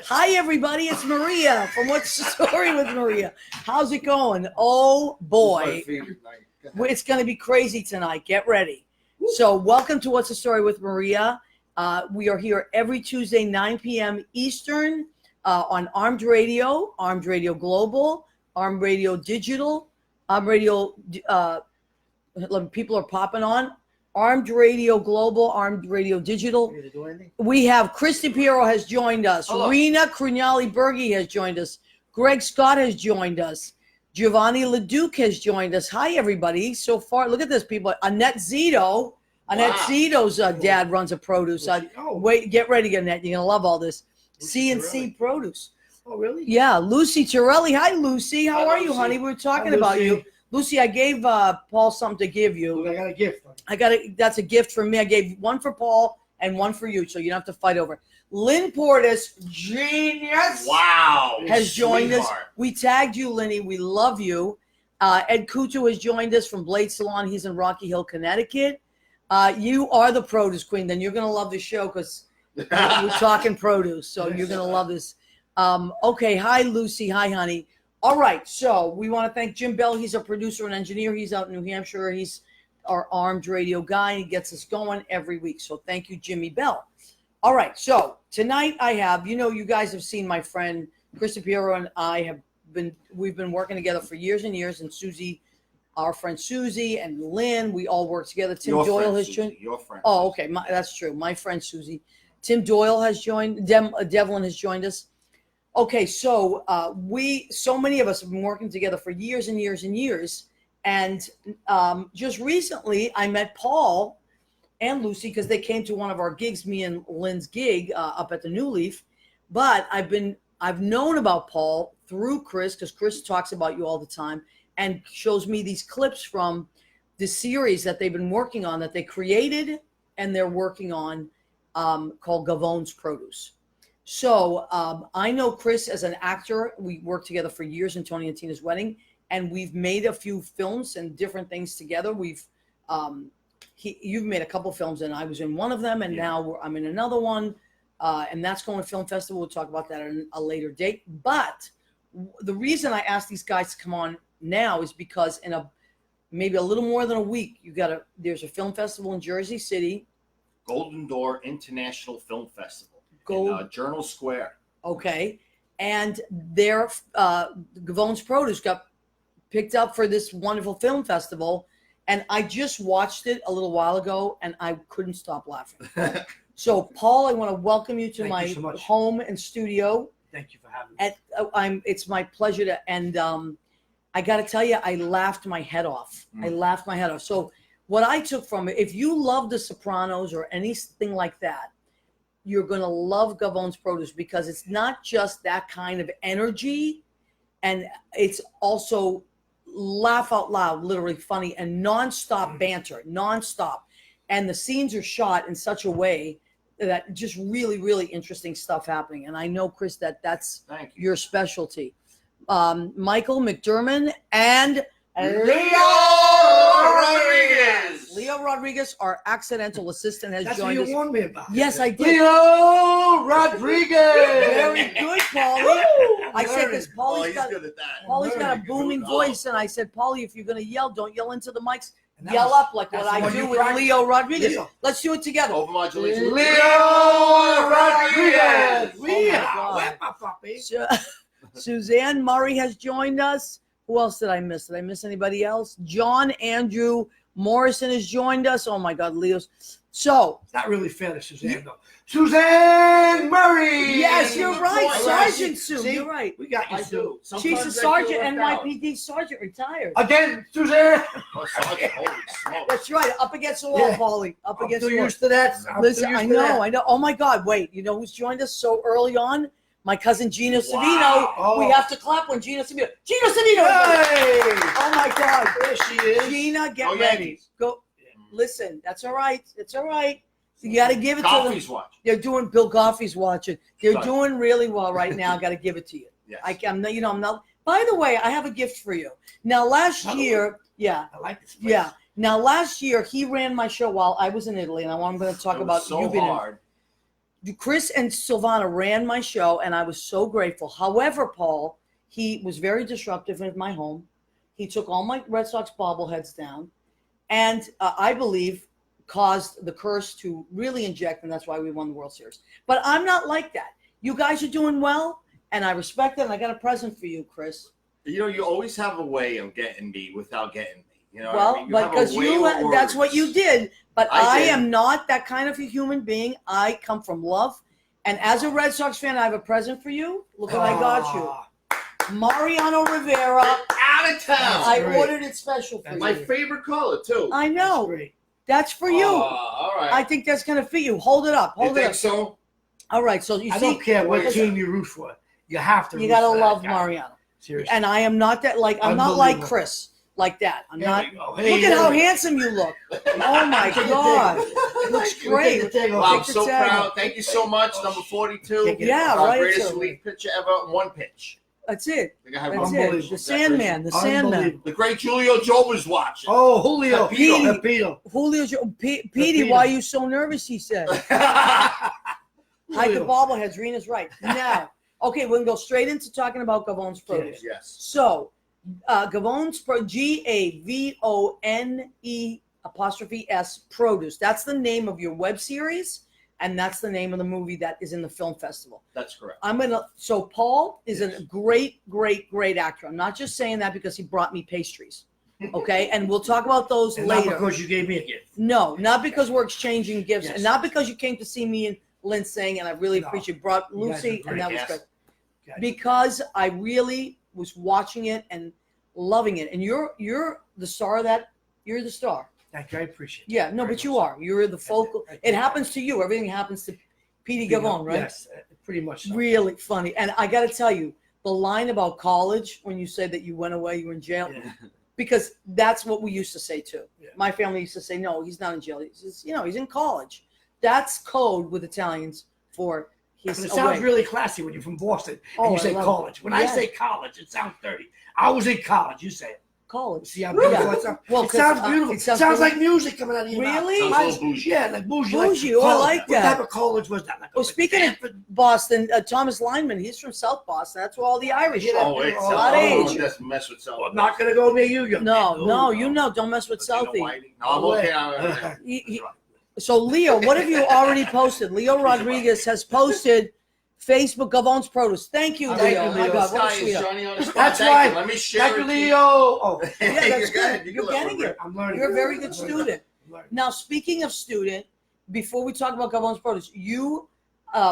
Hi, everybody. It's Maria from What's the Story with Maria. How's it going? Oh, boy. It's going to be crazy tonight. Get ready. So welcome to What's the Story with Maria. We are here every Tuesday, 9 p.m. Eastern on Armed Radio Global, Armed Radio Digital, Armed Radio, people are popping on. Armed Radio Global, Armed Radio Digital. We have Christy Piero has joined us. Hello. Rena Crunali-Bergi has joined us. Greg Scott has joined us. Giovanni Leduc has joined us. Hi, everybody. So far, look at this, people. Annette Zito. Annette Zito's dad runs a produce. Wait, get ready, Annette. You're going to love all this. C&C Produce. Oh, really? Yeah, Lucy Torelli. Hi, Lucy. How are you, Lucy. honey? We were talking about you. Lucy, I gave Paul something to give you. Look, I got a gift. That's a gift for me. I gave one for Paul and one for you, so you don't have to fight over it. Lynn Portis, genius. Wow. Has joined us. Sweetheart. We tagged you, Lenny. We love you. Ed Kutu has joined us from Blade Salon. He's in Rocky Hill, Connecticut. You are the produce queen. Then you're going to love the show because we're talking produce. So you're going to love this. Okay. Hi, Lucy. Hi, honey. All right, so we want to thank Jim Bell. He's a producer and engineer. He's out in New Hampshire. He's our Armed Radio guy. He gets us going every week. So thank you, Jimmy Bell. All right, so tonight I have, you guys have seen my friend Christy Piero and I we've been working together for years and years. And Susie, our friend Susie and Lynn, we all work together. Tim Doyle has joined. Your friend. Oh, okay, that's true. My friend Susie. Tim Doyle has joined. Devlin has joined us. Okay, so so many of us have been working together for years and years and years. And just recently I met Paul and Lucy because they came to one of our gigs, me and Lynn's gig up at the New Leaf. But I've known about Paul through Chris because Chris talks about you all the time and shows me these clips from the series that they've been working on that they created and they're working on called Gavon's Produce. So I know Chris as an actor. We worked together for years in Tony and Tina's Wedding, and we've made a few films and different things together. You've made a couple films, and I was in one of them, and now I'm in another one, and that's going to Film Festival. We'll talk about that at a later date. But the reason I asked these guys to come on now is because in maybe a little more than a week, there's a film festival in Jersey City, Golden Door International Film Festival. In Journal Square. Okay. And their Gavon's Produce got picked up for this wonderful film festival. And I just watched it a little while ago and I couldn't stop laughing. So, Paul, I want to welcome you to my home and studio. Thank you for having me. It's my pleasure to, and I got to tell you, I laughed my head off. I laughed my head off. So what I took from it, if you love The Sopranos or anything like that, you're going to love Gavon's Produce because it's not just that kind of energy, and it's also laugh out loud, literally funny, and nonstop banter, nonstop. And the scenes are shot in such a way that just really, really interesting stuff happening. And I know, Chris, that's your specialty. Michael McDermott and Leo Rodriguez, our accidental assistant, has joined us. That's what you warned me about. Yes, I did. Leo Rodriguez. Very good, Paulie. I said this. He's good at that. Paulie's got a booming voice, and I said, Paulie, if you're going to yell, don't yell into the mics. Yell up like what I do with Leo Rodriguez. Leo. Let's do it together. Overmodulation. Leo Rodriguez. Oh Suzanne Murray has joined us. Who else did I miss? Did I miss anybody else? John Andrew Morrison has joined us. Oh my God, Leo's. So it's not really fair to Suzanne though. Suzanne Murray. Yes, you're right. Sergeant Sue. See? You're right. We got you, Sue. She's a sergeant, NYPD sergeant, retired. Again, Suzanne. Oh, Sergeant, holy smokes. That's right. Up against the wall, Paulie. Up against the wall. Used to that. Listen, I know. Oh my God, wait. You know who's joined us so early on? My cousin Gino Savino. Oh. We have to clap when Gino Savino. Gino Savino! Hey! Oh my God. There she is. Gina, get Go ready. Yankees. Go. Listen, that's all right. It's all right. You got to give it to Coffee's them. watching. They're doing. Bill Goffey's watching. They're Sorry. doing really well right now. Got to give it to you. Yes. I'm not. By the way, I have a gift for you. Now, last year, I like this place. yeah. Now, last year he ran my show while I was in Italy, and I'm going to talk about so you being in. hard. Chris and Silvana ran my show, and I was so grateful. However, Paul, he was very disruptive in my home. He took all my Red Sox bobbleheads down, and I believe caused the curse to really inject, and that's why we won the World Series. But I'm not like that. You guys are doing well, and I respect it, and I got a present for you, Chris. You know, you always have a way of getting me without getting me. You know Well, what I mean? but because that's what you did. But I did. am not that kind of a human being. I come from love. And as a Red Sox fan, I have a present for you. Look what I got you. Mariano Rivera. Out of town. I great. ordered it special for My you. favorite color, too. I know. Great. That's for you. All right. I think that's going to fit you. Hold it up. you Hold it think up. so? All right. So you I see, don't care what Wait. team you root for. You have to. you root got to for that love guy. Mariano. Seriously. And I am not that like, I'm not like Unbelievable. Chris like that. I'm There not. we go. Hey, Look at how there we go. handsome you look. Oh my Take the God. tag. It looks We'll great. take the tag off. Wow, I'm Take the so tag. proud. Thank you so much. Number 42. Take it. Yeah, right. Greatest So- elite pitcher ever in one pitch. That's it. I think I have That's one. it. Unbelievable. The Sandman. The Sandman. Unbelievable. The great Julio Joe was watching. Oh, Julio. Pete. Pepito. Julio's Petey, Pepito. why are you so nervous? He said. Hide the Julio. bobbleheads. Rena's right. Now, okay, we're going to go straight into talking about Gavon's produce. Yes. So, Gavon's GAVONE' produce. That's the name of your web series, and that's the name of the movie that is in the film festival. That's correct. So Paul is a great, great, great actor. I'm not just saying that because he brought me pastries. Okay, and we'll talk about those And not later. because you gave me a gift. No, not because we're exchanging gifts, Yes. and not because you came to see me and Lynn sing, and I really No. appreciate. Brought You guys Lucy, are and that great. was Yes. good. Guys. Because I really was watching it and loving it. And you're the star of that. You're the star. Thank you. I appreciate it. Yeah, no, Very but you much. are. You're the focal. Thank It you. happens to you. Everything happens to Petey Gavon, right? Yes, pretty much so. Really funny. And I got to tell you, the line about college when you said that you went away, you were in jail, Yeah. because that's what we used to say too. Yeah. My family used to say, no, he's not in jail. He's just, he's in college. That's code with Italians for he's But it away. sounds really classy when you're from Boston Oh, and you I say love it. college. When Yes. I say college, it sounds dirty. I was in college. You say it. college. See how beautiful Yeah. it sounds? Well, It sounds 'cause, beautiful. it It sounds sounds beautiful. like music coming out of your mouth. Sounds Really? a Nice. little bougie. Yeah, like bougie. Bougie. Like Oh, I college. like What that. type of college was that? Like Well, speaking of Boston, Thomas Lineman, he's from South Boston. That's where all the Irish Yeah. are. Oh, wait. A lot of age. Just mess with I'm not going to go near you, young No, man. no, no. don't mess with Southie. No, I'm okay. I'm So, Leo, what have you already posted? Leo Rodriguez has posted Facebook Gavon's produce. Thank you, Thank Leo. you, My Leo. God, This what a guy is sweetheart. Johnny on the spot. That's Thank right. you. Let me share Thank it you, to you. Leo. Oh, Yeah, that's Go ahead. good. You You're can let getting me it. I'm learning. You're a very good I'm learning. student. I'm learning. Now, speaking of student, before we talk about Gavon's produce, you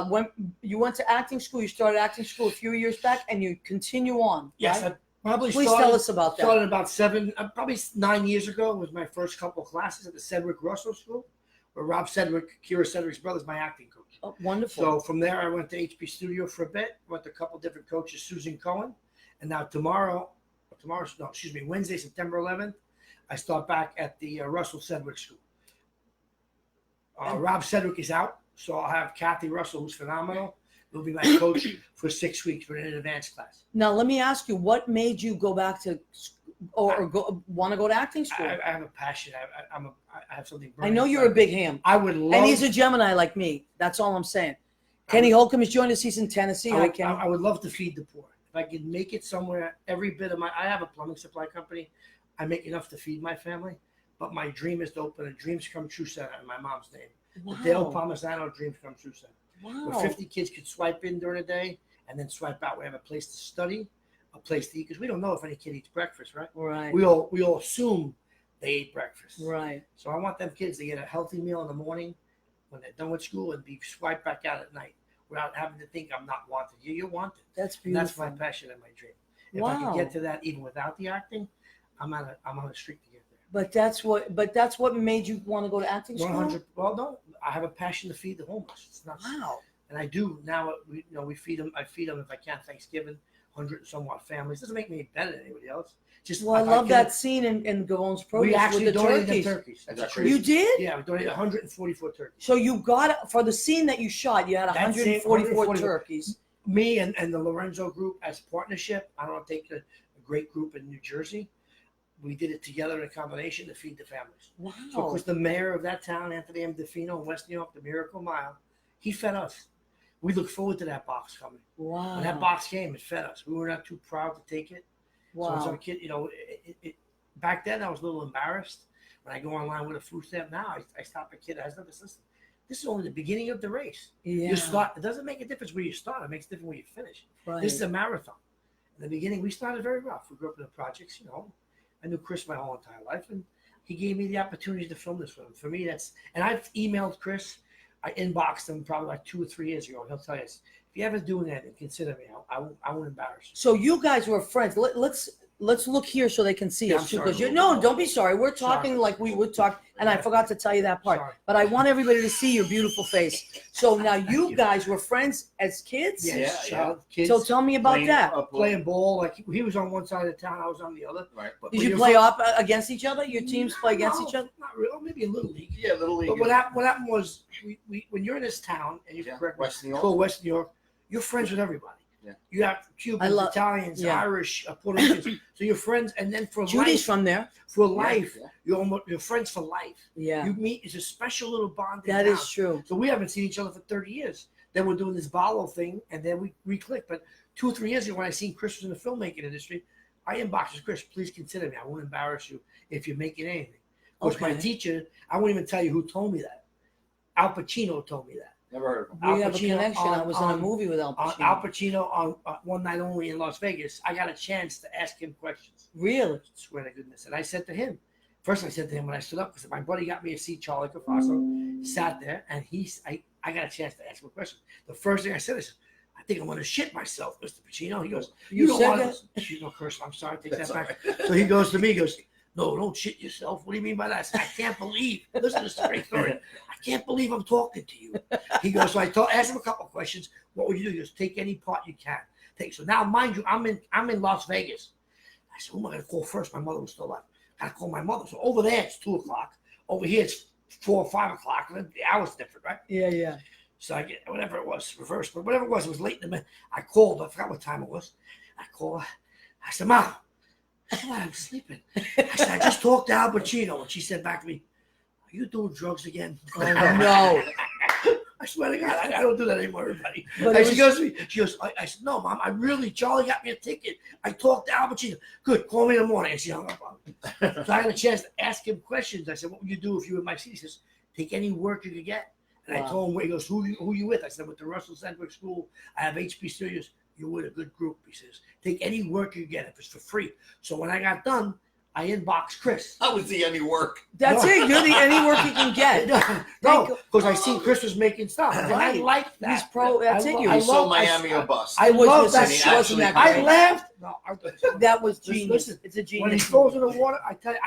went to acting school. You started acting school a few years back, and you continue on. Yes, right? I probably Please started, tell us about that. started about probably 9 years ago. Was my first couple of classes at the Cedric Russell School, where Rob Cedric, Kira Cedric's brother, is my acting coach. Oh, wonderful. So from there, I went to HP Studio for a bit. Went to a couple different coaches, Susan Cohen, and now Wednesday, September 11th, I start back at the Russell Cedric School. Rob Cedric is out, so I'll have Kathy Russell, who's phenomenal, will be my coach for 6 weeks for an advanced class. Now, let me ask you, what made you go back to or want to go to acting school? I have a passion. I have something. I burning know you're a inside me. big ham. I would love. And he's a Gemini like me. That's all I'm saying. Kenny Holcomb has joined us. He's in Tennessee. I Hi, would, Kenny. I would love to feed the poor. If I could make it somewhere, every bit of I have a plumbing supply company. I make enough to feed my family. But my dream is to open a Dreams Come True Center in my mom's name. The Dale Palmisano Dreams Come True Center. Where Wow. 50 kids could swipe in during the day and then swipe out. We have a place to study, a place to eat, because we don't know if any kid eats breakfast, right? Right. We all assume they ate breakfast. Right. So I want them kids to get a healthy meal in the morning when they're done with school and be swiped back out at night without having to think I'm not wanted. You're wanted. That's And beautiful. that's my passion and my dream. If I Wow. can get to that even without the acting, I'm on a streak to get there. But that's what made you want to go to acting school. 100. Well, no, I have a passion to feed the homeless. It's not. Wow. And I do now. We feed them. I feed them if I can. Thanksgiving, 100 and somewhat families. Doesn't make me any better than anybody else. Just Well, I if love can- that scene in Gavon's produce We actually with the donated turkeys. them turkeys. That's That's crazy. You did? Yeah, we donated 144 turkeys. So you got for the scene that you shot, you had That's it, 144 144. turkeys. Me and the Lorenzo group as partnership. I don't take a great group in New Jersey. We did it together in a combination to feed the families. Wow. So, of course, the mayor of that town, Anthony M. DeFino in West New York, the Miracle Mile, He fed us. We look forward to that box coming. Wow. When that box came, it fed us. We were not too proud to take it. So as a Wow. kid, back then I was a little embarrassed. When I go online with a food stamp now, I stop a kid. I said, listen, this is only the beginning of the race. Yeah. You start. It doesn't make a difference where you start. It makes a difference where you finish. Right. This is a marathon. In the beginning, we started very rough. We grew up in the projects. I knew Chris my whole entire life, and he gave me the opportunity to film this film. For me, and I've emailed Chris. I inboxed him probably like 2 or 3 years ago. He'll tell you, if you ever do anything, consider me. I won't embarrass you. So you guys were friends. Let's look here so they can see Yeah, us I'm sorry. because no, don't be sorry. We're talking Sorry. like we would talk, and I forgot to tell you that part. Sorry. But I want everybody to see your beautiful face. So now you you. guys were friends as kids. Yes, Yeah, child, kids. So tell me about that. Playing ball, like he was on one side of the town, I was on the other. Right. But Did when you you're play from- off against each other? Your teams play against each other? Not really. Maybe a little league. Yeah, Little League. But what happened was, we when you're in this town, and you're correct, West New York. Cool, West New York, you're friends with everybody. Yeah. You have Cubans, Italians, yeah. Irish, Puerto Ricans. So you're friends, and then for Judy's life, from there. for life, Yeah. you're friends for life. Yeah, You meet. It's a special little bond. in that town. is true. So we haven't seen each other for 30 years. Then we're doing this Barlow thing, and then we clicked. But 2 or 3 years ago, when I seen Chris was in the filmmaking industry, I inboxed Chris. Please consider me. I won't embarrass you if you're making anything. Of course, my Okay. teacher, I won't even tell you who told me that. Al Pacino told me that. Never heard of him. Al We have a Pacino connection. I was in a on- movie with Al Pacino. Al Pacino on One Night Only in Las Vegas. I got a chance to ask him questions. Really? Swear to goodness. And I said to him, first I said to him when I stood up, I said, my buddy got me a seat, Charlie Cafaso, sat there, and I got a chance to ask him a question. The first thing I said is, I think I'm going to shit myself, Mr. Pacino. He goes, You don't said want that? to. No, curse. I'm sorry. Take That's that back. all right. So he goes to me, he goes, no, don't shit yourself. What do you mean by that? I said, I can't believe. Listen, this is a great story. I can't believe I'm talking to you. He goes, so asked him a couple of questions. What would you do? He goes, take any part you can. So now, mind you, I'm in Las Vegas. I said, who am I going to call first? My mother was still alive. I got to call my mother. So over there, it's 2 o'clock. Over here, it's 4 or 5 o'clock. The hour's different, right? Yeah, yeah. So I get whatever it was, reversed, but whatever it was late in the minute. I called. I forgot what time it was. I called her. I said, Mom, I was sleeping. I said, I just talked to Al Pacino. And she said back to me, are you doing drugs again? Oh, no. I swear to God, I don't do that anymore, everybody. But And it she goes to me, I said, no, Mom, Charlie got me a ticket. I talked to Al Pacino. Good, call me in the morning. And she hung up on me. So I had a chance to ask him questions. I said, what would you do if you were in my seat? He says, take any work you could get. And Wow. I told him, he goes, who you with? I said, with the Russell Sandberg School. I have HP Studios. You're with a good group. He says, take any work you get if it's for free. So when I got done, I inboxed Chris. How was the any work? That's No. it. You're the any work you can get. No, because I seen Chris was making stuff. And I Right. liked that. He's pro. That's I it. lo- You. I You saw love- Miami I- or bust. I It was love that just- shit. wasn't that I great. laughed. No, That was Listen, genius. listen, It's a genius. when he throws in the water, I tell you,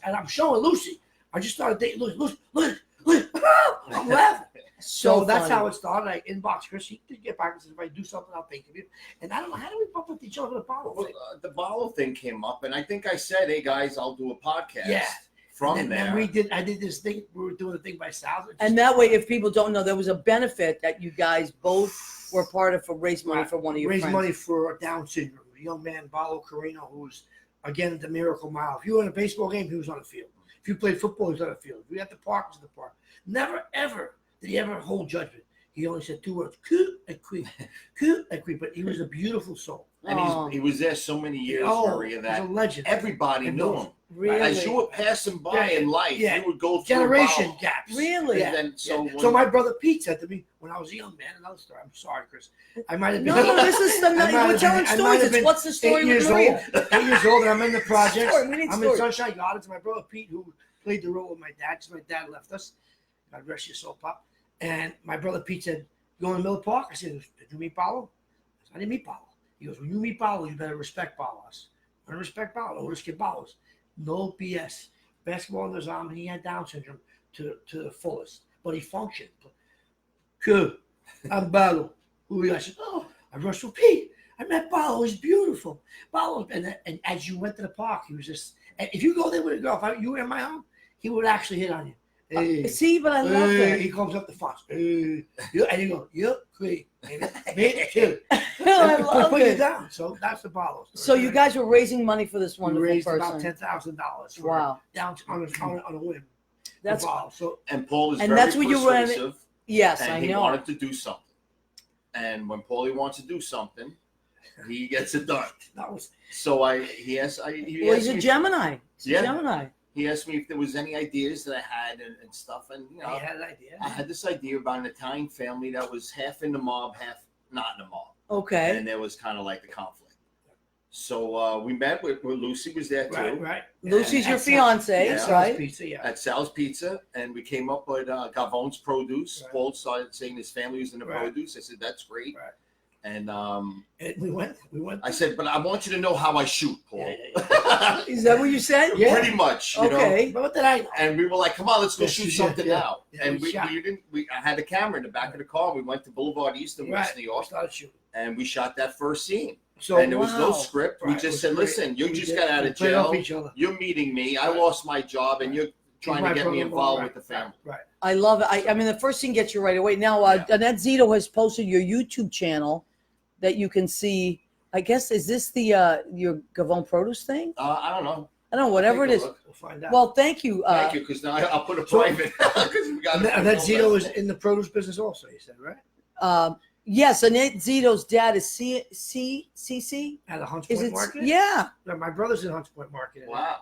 and I'm showing Lucy. I just started dating Lucy. Lucy. I'm laughing. So that's funny. how it started. I inboxed Chris. He did get back and said, if I do something, I'll think of you. And I don't know, how do we bump with each other in the bottle? Well, the Barlow thing came up, and I think I said, "Hey guys, I'll do a podcast." Yeah. From and there, then I did this thing. We were doing a thing by South. And that way, if people don't know, there was a benefit that you guys both were part of for raise money for one of your raise friends. money for Down syndrome. A young man, Barlow Carino, who's again at the Miracle Mile. If you were in a baseball game, he was on the field. If you played football, he was on the field. If you had the park, he was at the park. Never ever did he ever hold judgment. He only said 2 words: "Coot and qui, coot and qui." But he was a beautiful soul. and Oh. he was there so many years, Maria, he's that a legend. everybody And knew those- him. Really? As you were passing by Yeah, in life, yeah. you would go through Generation Barlow. gaps. Really? Yeah. And then, so So my brother Pete said to me when I was a young man, another story. I'm sorry, Chris. I might have been. No, this is the I might we're have telling been- I stories. might have It's been what's the story 8 with years Maria? old. 8 years old, and I'm in the projects. Story, we need I'm story. in Sunshine Gardens. My brother Pete, who played the role of my dad, because my dad left us. God rest your soul, Pop. And my brother Pete said, "You going to Miller Park?" I said, "Did you meet Paulo?" I said, "I didn't meet Paulo." He goes, "When you meet Paulo, you better respect Paulos. I respect Paulo. Let's get Paulos. No BS. Basketball in his arm, and he had Down syndrome to the fullest, but he functioned. Good. I'm Paulo. Who I said, oh, I rushed with Pete. I met Paulo. He's beautiful. Paulo, and as you went to the park, he was just. And if you go there with a girl, if you were in my home, he would actually hit on you. Hey, See, but I love hey, it. he comes up the fence. Hey, yeah, and you go, yep, great. Me too. I love Put you it. down. So that's the Paulo story. So you guys were raising money for this we wonderful raised person. about $10,000. Wow, Down on a whim. that's Paulo. So And Paul is And very that's what you ran it- persuasive. Yes, and I he know. wanted to do something. And when Paulie wants to do something, he gets it done. That was So he Well, asked he's a me, Gemini. He's Yeah. a Gemini. he asked me if there was any ideas that I had and stuff. And he had an idea. I had this idea about an Italian family that was half in the mob, half not in the mob. Okay. And there was kind of like the conflict. So we met with Lucy was there too. Right. Lucy's And your at fiance, Yeah. Sal's right? Pizza, yeah. At Sal's Pizza, and we came up with Gavon's Produce. Right. Paul started saying his family was in the Right. produce. I said, that's great. Right. And And we went. I said, but I want you to know how I shoot, Paul. Yeah. Is that what you said? Yeah. Pretty much, you know. Okay. But what did I know? And we were like, come on, let's go Yes, shoot yeah, something yeah. now. Yeah, And we shot. I had a camera in the back of the car. We went to Boulevard East in West New We York, started shooting. and we shot that first scene. So And there was no wow. script. We Right, it just was said, great. listen, you We just did- got out we of played off jail. each other. You're meeting me. I Right. lost my job, and you're trying My to get me brother-in-law, involved right, with the family. Right. I love it. I mean, the first thing gets you right away. Now, Yeah. Annette Zito has posted your YouTube channel that you can see. I guess, is this the your Gavon Produce thing? I don't know. I don't know, whatever it Take a is. look. We'll find out. Well, thank you. Thank you, because now I'll put a So- private. Because we got and that Zito is in the produce business also. You said right? Yes, Annette Zito's dad is CC. At the Hunts Is Point it? Market. Yeah. No, my brother's in Hunts Point Market. Wow.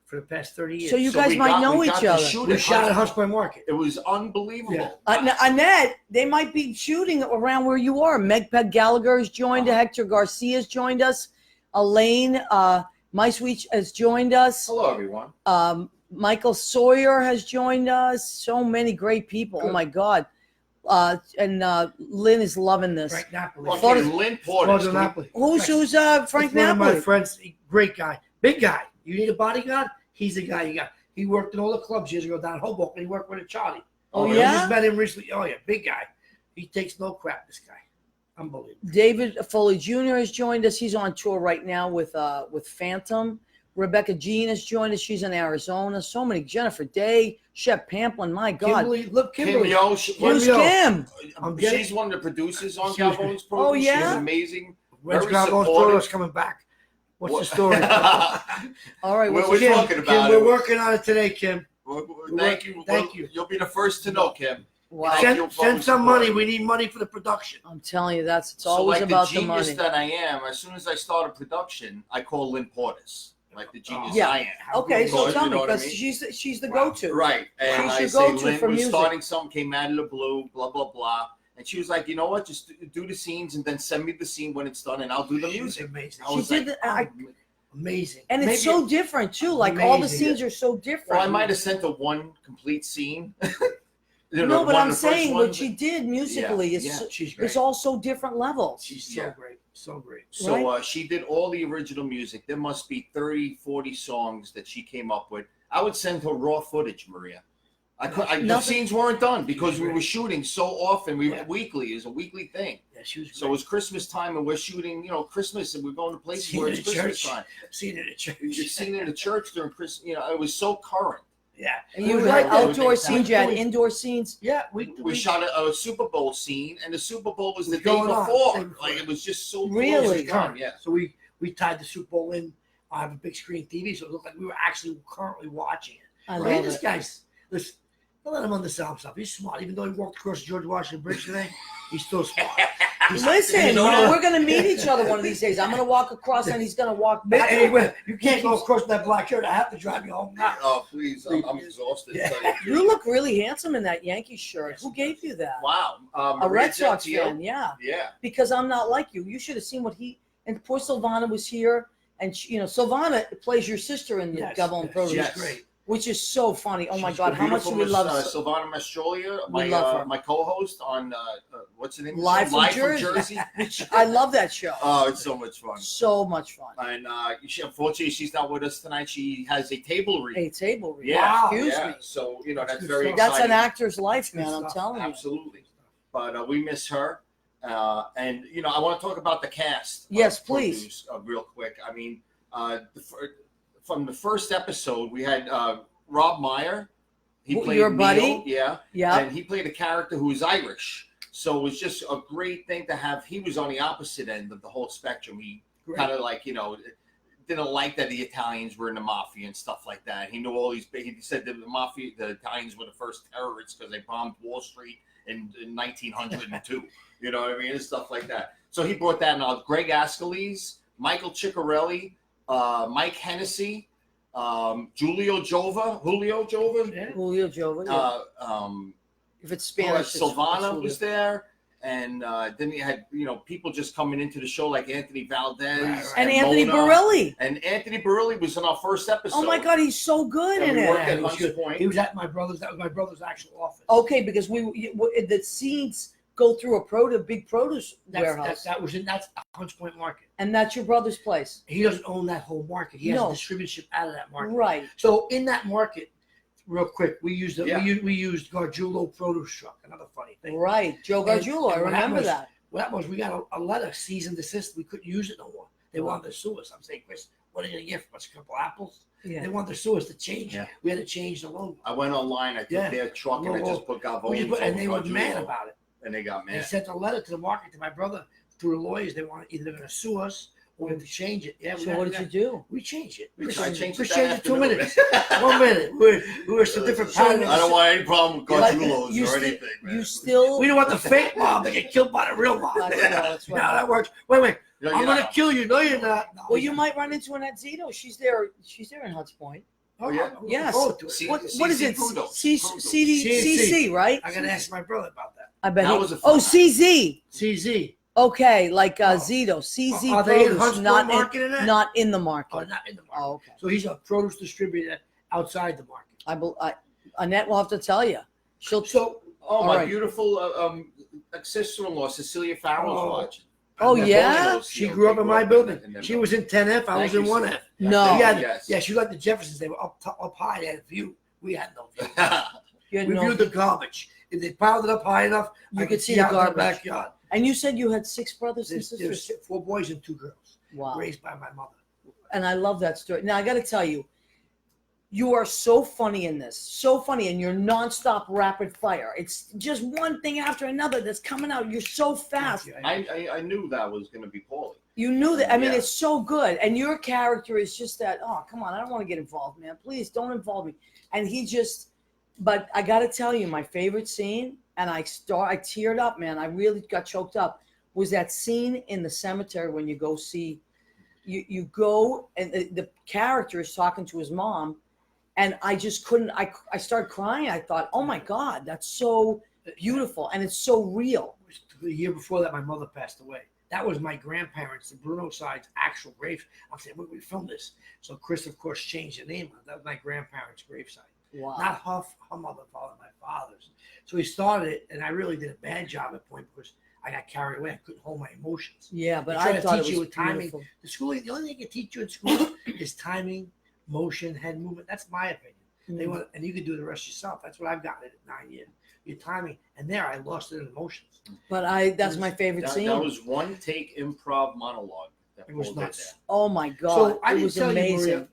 For the past 30 years. So you So guys we might got- know we got each to other. shoot we at shot at Hunts- Hunts Point Market. It was unbelievable. Yeah. Annette, they might be shooting around where you are. Meg Peg Gallagher has joined. Hector Garcia's joined us. Elaine My Sweet has joined us. Hello, everyone. Michael Sawyer has joined us. So many great people. Oh Good. my God. And Lynn is loving this. Frank Napoli. Okay, Photos- Lynn Photos Porter. of Napoli. Who's Frank That's one of my Napoli? friends. Great guy. Big guy. You need a bodyguard? He's the guy you got. He worked in all the clubs years ago down in Hoboken. He worked with a Charlie. Oh, really? I yeah? just met him recently. Oh, yeah. Big guy. He takes no crap, this guy. Unbelievable. David Foley Jr. has joined us. He's on tour right now with Phantom. Rebecca Jean has joined us. She's in Arizona. So many. Jennifer Day, Shep Pamplin. My God. Kimberly, look, Kim Kimberly. Yo. Who's Yo. Kim? I'm getting- She's one of the producers on She was Gavon's Produce. Oh, yeah? She's amazing. When's Very Gavon's supportive. Produce coming back? What's the story? All right. We're What's Kim, talking Kim, about we're it. working on it today, Kim. Thank you. Thank you. You'll be the first to know, Kim. wow. Thank you Send, for send some supporting. money. We need money for the production. I'm telling you, it's So always like about the the genius money. that I am, as soon as I start a production, I call Lynn Portis. Like the genius Yeah. I am. Okay, so You tell know me, what I because mean? she's the Wow. go-to. Right. And She's I your say, go-to Lynn, for we're music. starting something, came out of the blue, blah, blah, blah. And she was like, you know what? Just do the scenes and then send me the scene when it's done and I'll do the She was music. amazing. I She was did like, Amazing. And it's Maybe- so different too. Like all the Amazing. scenes are so different. well, I might have sent her one complete scene. You know, No, the but one- I'm the first saying one, what she did musically is yeah. She's great. it's all so different levels. She's so Yeah. great. So great. So she did all the original music. There must be 30, 40 songs that she came up with. I would send her raw footage, Maria. The Nothing- scenes weren't done because we were shooting so often. We Yeah. weekly is a weekly thing. Yeah, she was great. So it was Christmas time and we're shooting, Christmas and we're going to places Seen where it it's at Christmas church. time. Seen it at church. You're seen in the church during Christmas. It was so current. Yeah. And It you was had like that. outdoor scenes, you had We- indoor scenes. Yeah, We shot a Super Bowl scene, and the Super Bowl was the Was day going on, before. the day before. Like it was just so Really? close to time. Yeah. So we tied the Super Bowl in. I have a big screen TV, so it looked like we were actually currently watching it. I Right? love This it. guy's listen. Don't let him undersell himself. He's smart. Even though he walked across the George Washington Bridge today, he's still smart. Listen, You know, we're gonna meet each other one of these days. I'm gonna walk across and he's gonna walk back. Anyway, you can't go across that black shirt. I have to drive you home now. Oh please, I'm exhausted. Yeah. Tell you. You look really handsome in that Yankee shirt. Who gave you that? Wow. A Maria Red Sox Gentile. fan, yeah. Yeah. Because I'm not like you. You should have seen what and poor Silvana was here, and Silvana plays your sister in the Yes, Gavon yes, Produce, she's Yes. great. which is so funny. Oh my She's God, how much do we love Silvana Mastrolia, We love her. my co-host on what's the name? of the Live show? from Jersey. Jersey. I love that show. Oh, it's so much fun. So much fun. And unfortunately, she's not with us tonight. She has a table read. A table read. Yeah, Wow. Excuse yeah. me. So that's Good very stuff. exciting. That's an actor's life, man. Good I'm stuff. telling you. Absolutely. But we miss her. And I want to talk about the cast. Yes, of please. Produce, real quick. I mean, from the first episode, we had Rob Meyer. He Who, played your Neil, buddy? yeah. Yeah. And he played a character who was Irish. So it was just a great thing to have. He was on the opposite end of the whole spectrum. He Great. kind of didn't like that the Italians were in the mafia and stuff like that. He knew all these big. He said that the Italians were the first terrorists because they bombed Wall Street in 1902. You know what I mean? And stuff like that. So he brought that in. Greg Ascalese, Michael Ciccarelli, Mike Hennessy, Julio Jova, Yeah. Julio Jovo. Yeah. If it's Spanish, it's Silvana Julio. was there. And then you had, people just coming into the show like Anthony Valdez Right. And Anthony Mona. Borelli. And Anthony Borelli was in our first episode. Oh my God, he's so good And in we it. worked at he was Hunts good. Point. He was at my brother's. That was my brother's actual office. Okay, because the scenes go through a big produce warehouse, That's Hunts Point Market. and that's your brother's place, He doesn't own that whole market. He has No. a distributorship out of that market. right? So in that market, real quick, we used Yeah. we used Gargiulo produce truck. Another funny thing. Right, Joe And- Gargiulo. I and what remember happened that. What happened was we got a letter, cease and desist. We couldn't use it no more. They wanted to sue us. I'm saying, Chris, what are you gonna get from us? A couple apples? Yeah. They wanted to sue us to change. Yeah. We had to change the logo. I went online, I took Yeah. their truck, and I just put Gavone. And they were mad about it. And they got They mad. sent a letter to the market to my brother through the lawyers. They wanted either going to sue us or to change it. Yeah. So what did you do? We changed it. I We changed changed it it 2 afternoon. minutes. 1 minute. We were some different So- patterns. I don't want any problem with Like, Gargiulos you or sti- anything, man. You still. We don't want the fake mob to get killed by the real mob. I know, that's No, right. that works. Wait. No, I'm you're going to not. kill you. No, you're not. No, Well, you might run into an at Zito. She's there. She's there in Hunts Point. Oh, yeah. I'm looking Yes. forward to it. See- What CC is it? Prudo. CC, right? I got to ask my brother about that. I bet. That he- was a fun oh, time. CZ. CZ. Okay, like Oh. Zito. CZ Are they in Produce, Hunts Point not Market in that? not in the market. Oh, not in the market. Oh, okay. So he's a produce distributor outside the market. Annette will have to tell you. She'll. So Oh, my All right. beautiful sister-in-law, Cecilia Farrell's Oh. watching. Oh, That's yeah? all she those, grew up in my building. in their She was in 10F. I was Thank in you, 1F. sir. No. We had, Yes. yeah, she liked the Jeffersons. They were up high. They had a view. We had no view. You had We no- viewed the garbage. If they piled it up high enough, You I could see see the out in the garbage. backyard. And you said you had 6 brothers and There's sisters. 4 boys and 2 girls, Wow. raised by my mother. And I love that story. Now I got to tell you, you are so funny in this, so funny, and you're nonstop rapid fire. It's just one thing after another that's coming out. You're so fast. Thank you. I knew that was going to be Paulie. You knew that. I mean, Yeah. it's so good. And your character is just that. Oh, come on! I don't want to get involved, man. Please don't involve me. And he just. But I got to tell you, my favorite scene, and I teared up, man. I really got choked up. Was that scene in the cemetery when you go see. You go and the character is talking to his mom. And I just couldn't, I started crying. I thought, oh my God, that's so beautiful. And it's so real. The year before that, my mother passed away. That was my grandparents, the Bruno side's actual grave. I'm saying, we filmed this. So Chris, of course, changed the name. That was my grandparents' gravesite. Wow. Not her mother, father, my father's. So he started it, and I really did a bad job at point because I got carried away. I couldn't hold my emotions. Yeah, but They try I to thought it teach you was with timing. beautiful. The schooling, the only thing they can teach you in school is timing, motion, head movement. That's my opinion. They Mm. want, and you can do the rest yourself. That's what I've gotten at 9 years. Your timing, and there I lost it in emotions. But that's my favorite That, scene. that was one take improv monologue. That It was Paul did nuts. Oh my God. So I it didn't was tell amazing. you, Maria,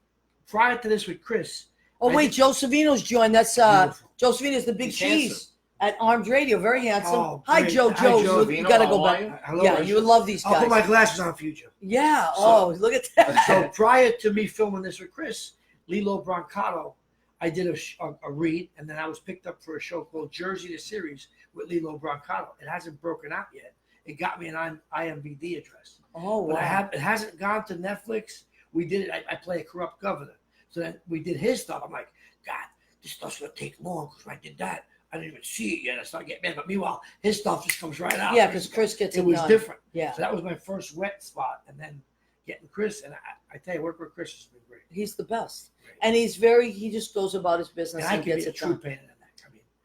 prior to this with Chris. Oh I wait, think- Joe Savino's joined. That's Beautiful. Joe Savino's the big He's cheese handsome. at Armed Radio. Very handsome. Oh, Hi, great. Joe. Hi, Joe, Joe. you Savino, gotta how go are back. you? Hello, Yeah, Rachel. you would love these I'll put guys. my glasses on for you, Joe. Yeah. So- Oh, look at that. So prior to me filming this with Chris, Lilo Brancato, I did a read, and then I was picked up for a show called Jersey the Series with Lilo Brancato. It hasn't broken out yet. It got me an IMBD address, Oh but wow. it hasn't gone to Netflix. We did it. I play a corrupt governor, so then we did his stuff. I'm like, God, this stuff's gonna take long because I did that. I didn't even see it yet. I started getting mad. But meanwhile, his stuff just comes right out. Yeah, because Chris gets it was done. different. Yeah, So that was my first wet spot, and then getting Chris. And I tell you, work with Chris has been great. he's the best, and he just goes about his business And I and can be gets a it true done. pain in the neck.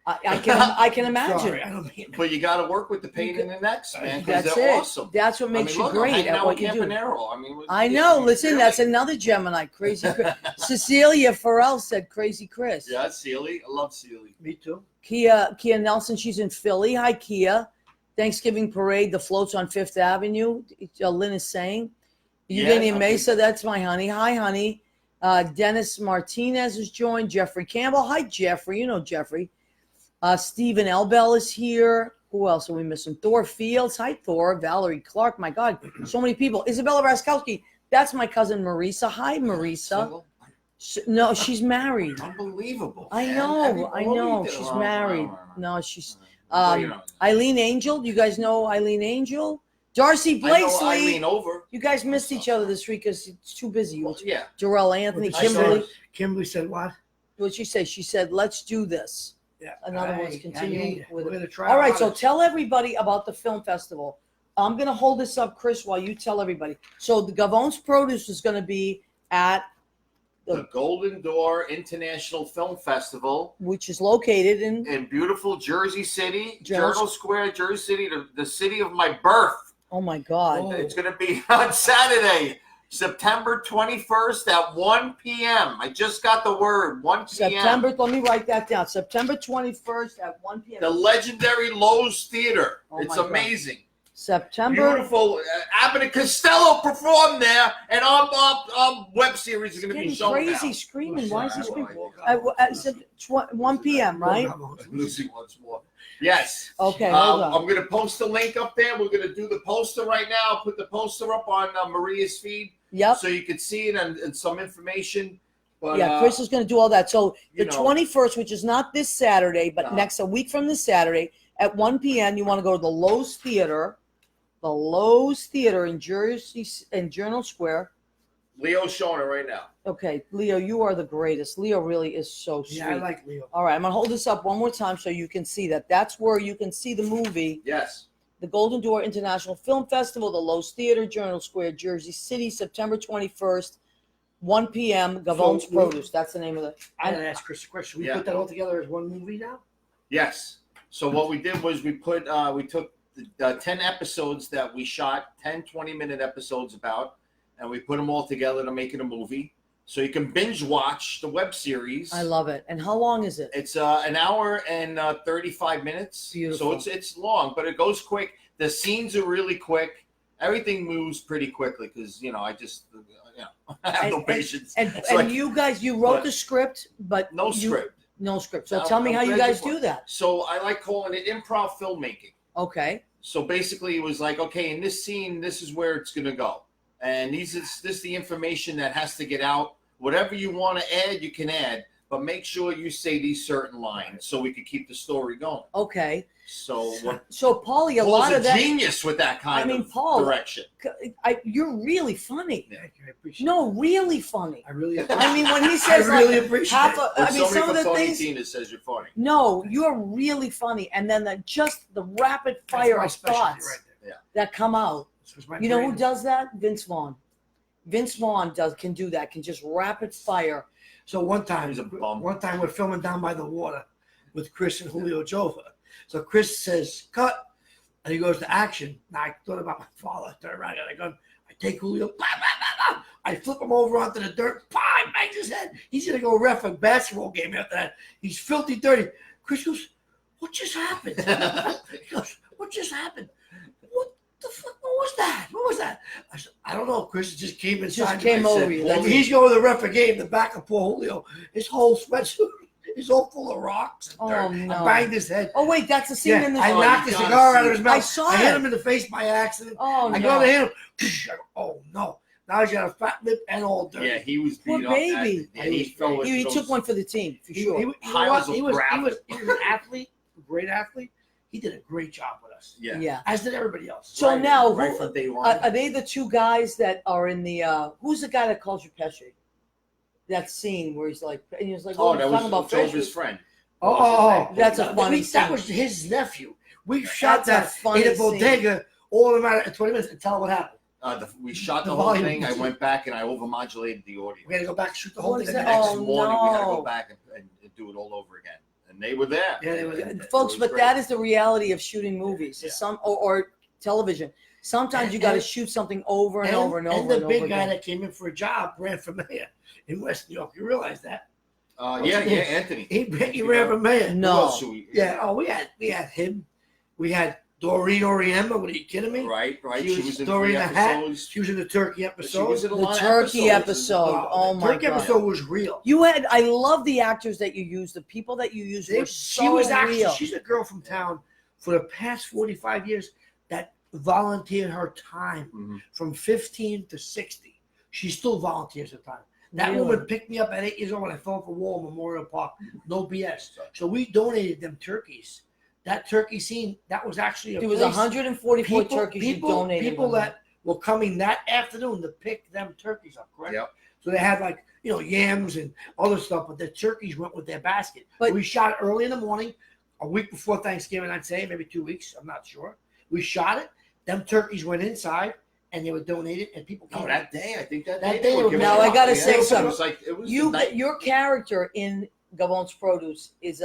I mean, I can imagine. sorry, I don't mean. But you got to work with the pain in the necks, man, because That's they're it. awesome. That's what makes you look, I'm great hanging at out what with you do. Campanaro. I mean, I know. Listen, really. that's another Gemini. Crazy Chris. Cecilia Farrell said Crazy Chris. Yeah, Sealy. I love Sealy. Me too. Kia Nelson, she's in Philly. Hi, Kia. Thanksgiving parade, the floats on Fifth Avenue. Lynn is saying. Yeah, Eugenia okay. Mesa, that's my honey. Hi, honey. Dennis Martinez has joined. Jeffrey Campbell. Hi, Jeffrey. You know Jeffrey. Stephen Elbell is here. Who else are we missing? Thor Fields. Hi, Thor. Valerie Clark. My God, so many people. Isabella Raskowski. That's my cousin Marisa. Hi, Marisa. Single? No, she's married. Unbelievable. I man. know. Every- I all know. we did- She's oh, married. wow. No, she's But, you know, Eileen Angel. You guys know Eileen Angel? Darcy I know Blakely. Eileen over. You guys missed each other this week because it's too busy. You Well, yeah. Jarrell Anthony, What did she Kimberly. say? Kimberly said what? What'd she say? She said, let's do this. Yeah. Another one's I continuing hear you. with We're it. gonna try. All our right, so hardest. tell everybody about the film festival. I'm going to hold this up, Chris, while you tell everybody. So the Gavon's Produce is going to be at, The Golden Door International Film Festival which is located in, in beautiful Jersey City, Journal Journal Square, Jersey City, the city of my birth. oh my God. Oh. It's going to be on Saturday, September 21st at 1 p.m. I just got the word, 1 p.m. September, let me write that down. September 21st at 1 p.m. The legendary Lowe's Theater. Oh It's my God. amazing. September. Beautiful. Abbott and Costello performed there, and our web series is going to be Getting shown crazy, now. screaming. Why is he Lucy, screaming? I 1 p.m., right? Lucy wants more. Yes. Okay, hold on. I'm going to post a link up there. We're going to do the poster right now. Put the poster up on Maria's feed Yep. so you can see it and some information. But, Yeah, Chris is going to do all that. So the you know. 21st, which is not this Saturday, but Uh-huh. a week from this Saturday at 1 p.m., you want to go to the Lowe's Theater in Jersey, in Journal Square. Leo's showing it right now. Okay, Leo, you are the greatest. Leo really is so sweet. Yeah, I like Leo. All right, I'm going to hold this up one more time so you can see that. That's where you can see the movie, Yes. the Golden Door International Film Festival, the Lowe's Theater, Journal Square, Jersey City, September 21st, 1 p.m., Gavon's So, Produce. That's the name of it. I gotta ask Chris a question. We Yeah. put that all together as one movie now? Yes. So what we did was we took the 10 episodes that we shot, 10 20-minute episodes about, and we put them all together to make it a movie. So you can binge watch the web series. I love it. And how long is it? It's an hour and 35 minutes. Beautiful. So it's long, but it goes quick. The scenes are really quick. Everything moves pretty quickly because I just I have no patience. And So you guys, you wrote but- the script, but No you- script. No script. So I'm- tell me I'm how you glad guys you- do that. So I like calling it improv filmmaking. Okay. So basically, it was like, okay, in this scene, this is where it's gonna go, and this is the information that has to get out. Whatever you want to add, you can add, but make sure you say these certain lines so we can keep the story going. Okay. So what? So Paulie, a Paul's lot a of that. genius with that kind I mean, of Paul- direction. You're really funny. Thank you. I appreciate No, really funny. it. I really I mean, when he I says really like appreciate half, it. I mean, Somebody some of from the Tony things. Tina says you're funny. No, you're really funny, and then just the rapid That's fire my of specialty thoughts right there. that come out. That's my You know who brain. does that? Vince Vaughn. Vince Vaughn can do that. Can just rapid fire. So one time, He's a bum. we're filming down by the water with Chris and Julio Jova. So Chris says, cut. And he goes to action. Now I thought about my father. I turn around, I got a gun. I take Julio. Bah, bah, bah, bah. I flip him over onto the dirt. Bah, I bang his head. He's going to go ref a basketball game after that. He's filthy dirty. Chris goes, what just happened? He goes, what just happened? What the fuck? What was that? What was that? I said, I don't know. Chris just came inside. Just came me. I said, over you. like, he's going to ref a game. The back of poor Julio. His whole sweatsuit is all full of rocks and Oh, dirt. no. I banged his head. Oh wait, that's the scene in the. I Oh, knocked you the gotta cigar see out of his it. mouth. I saw hit it. him in the face by accident. Oh I no. go to hit him. I go, oh no. Now he's got a fat lip and all dirty. Yeah, he was Poor beat up. baby. Yeah, he fell into He those- took one for the team for sure. you know Piles what? of He was gravel. an athlete, a great athlete. He did a great job with us, Yeah. Yeah. as did everybody else. So Right- now, right who- from day one. Are they the two guys that are in the? Who's the guy that calls you Pesci? That scene where he's like, and he's like, Oh, he's that talking was about Jovis' Pesci. friend. Oh, That's a funny That scene. was his nephew. We shot That's a that funny in a scene. bodega all in a matter of 20 minutes and tell him what happened. We shot the The whole volume. thing. I went back and I overmodulated the audio. We had to go back and shoot the whole What thing is again. that? Next Oh, morning, we had to no. go back and do it all over again. And they were there. Yeah, they were there. Folks, It was but great. that is the reality of shooting movies. Yeah. Or television. Sometimes you got to And- shoot something over and over and over And the and big over guy again. that came in for a job ran for mayor in West New York. You realize that? Yeah, What's his yeah, name? Anthony. He ran for mayor. Who No. else should we? Yeah. Oh, we had him. We had Doreen Oriemma. What are you kidding me? Right. She She was was in Doreen 3 the Hat. episodes. She was in the turkey She episode. was in a The lot of turkey episodes. episode. Oh, the my turkey God. episode was real. I love the actors that you use. The people that you use were so She was actually. real. She's a girl from town for the past 45 years that volunteered her time Mhm. from 15 to 60. She still volunteers her time. That Really? woman picked me up at 8 years old when I fell off a wall in Memorial Park. No BS. So we donated them turkeys that turkey scene, that was actually a There was place- 144 turkeys you donated. People Wendy. that were coming that afternoon to pick them turkeys up, correct? Yep. So they had like, yams and other stuff, but the turkeys went with their basket. But- We shot it early in the morning, a week before Thanksgiving, I'd say, maybe 2 weeks. I'm not sure. We shot it. Them turkeys went inside and they were donated, and people came. No, that day, I think that That day. day they were was- giving Now, it I gotta out. say It was something. like it was the night. Your character in Gabon's Produce is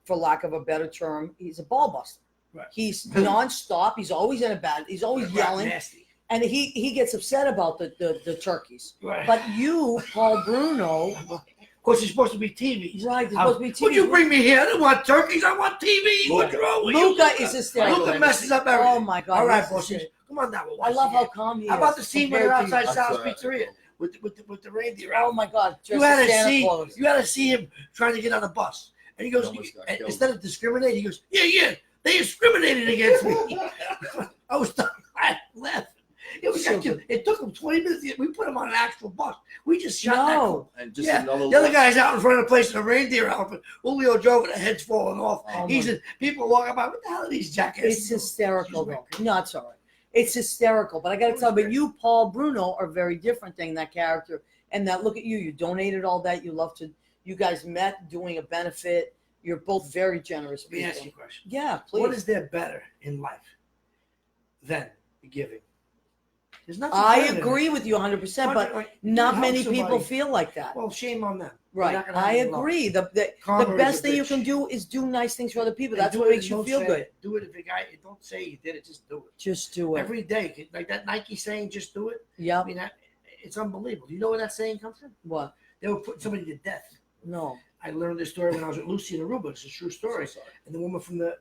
for lack of a better term, he's a ball buster. Right. He's nonstop. He's always in a bad. He's always Right, yelling, nasty. and he gets upset about the turkeys. Right. But you, Paul Bruno, of course, it's supposed to be TV. right? There's supposed to be TV. Would you bring me here? I don't want turkeys. I want TV. What's wrong with you? Luca is hysterical. Luca messes up everything. Oh my God! All right, this is bosses. it. Come on now. We'll I watch love the how game. calm he is. How about the scene when they're compared to outside you. Sal's Pizzeria with the reindeer? Oh my God! You Dressed had as to Santa see. Claus. You had to see him trying to get on the bus, and he goes, Almost got and killed. instead of discriminating, he goes, "Yeah, they discriminated against me." I was laughing. It was So actually, it took him 20 minutes. We put him on an actual bus. We just shot that. No. And just Yeah, another the other look. guy's out in front of the place in a reindeer outfit. Julio drove and the head's falling off. Oh, He's my- in, people walking by. What the hell are these jackasses? It's hysterical, She's though. wicked. No, it's all right. It's hysterical. But I got to tell you, but you, Paul Bruno, are very different than that character. And that, look at you. You donated all that. You love to. You guys met doing a benefit. You're both very generous Let me people. ask you a question. Yeah, please. What is there better in life than giving? There's nothing. I better than agree with you 100%, but Like, not help many somebody. people feel like that. Well, shame on them. They're Right. not gonna I have any love. agree. The Karma is best a thing you bitch. can do is do nice things for other people. And That's do what it makes and you don't feel say good. it. Do it if the guy. Don't say you did it. Just do it. Just do it. Every day, like that Nike saying, "Just do it." I Yep. mean, it's unbelievable. Do you know where that saying comes from? What? They were putting somebody to death. No. I learned this story when I was at Lucy in Aruba. It's a true story. And the woman from the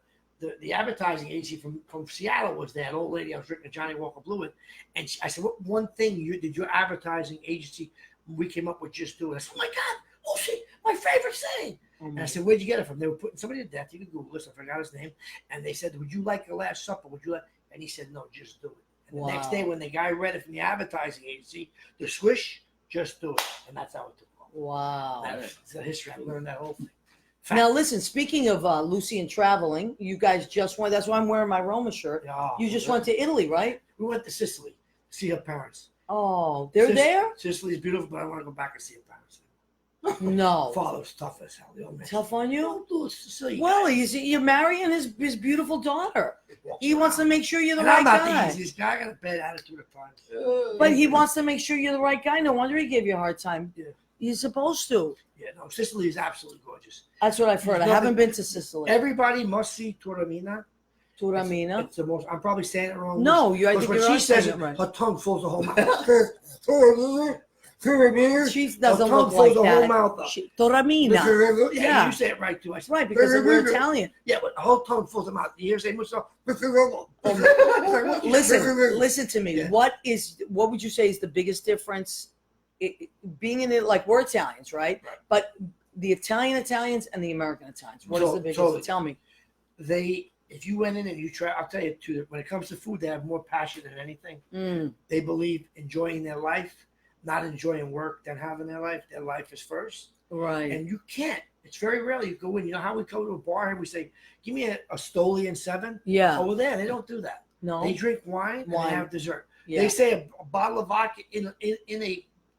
advertising agency from Seattle was there, an old lady. I was drinking a Johnny Walker Blue with, and I said, "What one thing did your advertising agency?" We came up with "Just Do It." I said, "Oh my God, Lucy, my favorite saying." Oh And my I said, "Where'd you get it from?" They were putting somebody to death. You can Google this. I forgot his name. And they said, "Would you like the Last Supper? Would you like?" And he said, "No, just do it." And the next Wow. day, when the guy read it from the advertising agency, the swish, "Just do it," and that's how it took off. Wow. That's the history. I learned that whole thing. Now listen, speaking of Lucy and traveling, you guys just went. That's why I'm wearing my Roma shirt. Oh, You just went to Italy, right? We went to Sicily to see her parents. Oh, they're Sic- there? Sicily's beautiful, but I want to go back and see her parents. No. Father was tough as hell. The old man. Tough on you? Don't do it, Sicily. Well, you're marrying his beautiful daughter. He wants to make sure you're the And right I'm not guy. the easiest guy. I got a bad attitude at times. But he wants to make sure you're the right guy. No wonder he gave you a hard time. Yeah. He's supposed to. Yeah, no, Sicily is absolutely gorgeous. That's what I've heard. I There's haven't nothing- been to Sicily. Everybody must see Taormina. Turamina. It's the most. I'm probably saying it wrong. No, I Because think when you're she right says saying it, it right. her tongue fills the whole mouth. Taormina. She Her doesn't tongue look fills like the whole that. mouth up. Toramina. Yeah, Yeah. you say it right too. I said, Right, because we're Italian. Yeah, but the whole tongue fills the mouth. You hear say mucho. Listen to me. Yeah. What would you say is the biggest difference? Being in it, like we're Italians, right? Right. But the Italians and the American Italians. What is the biggest? Totally. Tell me. If you went in and you try, I'll tell you too, when it comes to food, they have more passion than anything. Mm, They believe enjoying their life, not enjoying work than having their life. Their life is first. right. And you can't. It's very rare you go in. You know how we go to a bar and we say, "Give me a Stoli and 7." Yeah. Over there, they don't do that. No. They drink wine and Wine. they have dessert. Yeah. They say a bottle of vodka in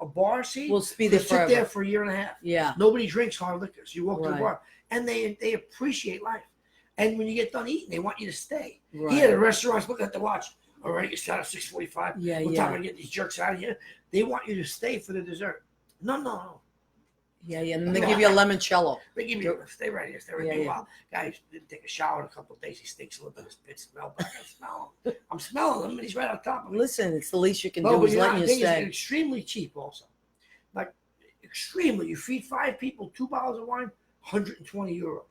a bar seat. We'll be They there sit there forever. for a year and a half. Yeah. Nobody drinks hard liquors. You walk to the Right. bar, and they appreciate life. And when you get done eating, they want you to stay. Right. Here, the restaurants look at the watch. All right, it's out at 6:45. Yeah. What Yeah. time I get these jerks out of here? They want you to stay for the dessert. No. Yeah. Yeah. And then they give you a limoncello. They give you stay right here. Stay right Yeah, here. yeah. Wow. Guys didn't take a shower in a couple of days. He stinks a little bit. His pit smell, but I can smell him. I'm smelling him, and he's right on top of me. Listen, it's the least you can No, do but is you know, letting the you thing is, stay. it's extremely cheap also. Like, extremely. You feed 5 people 2 bottles of wine, 120 euros.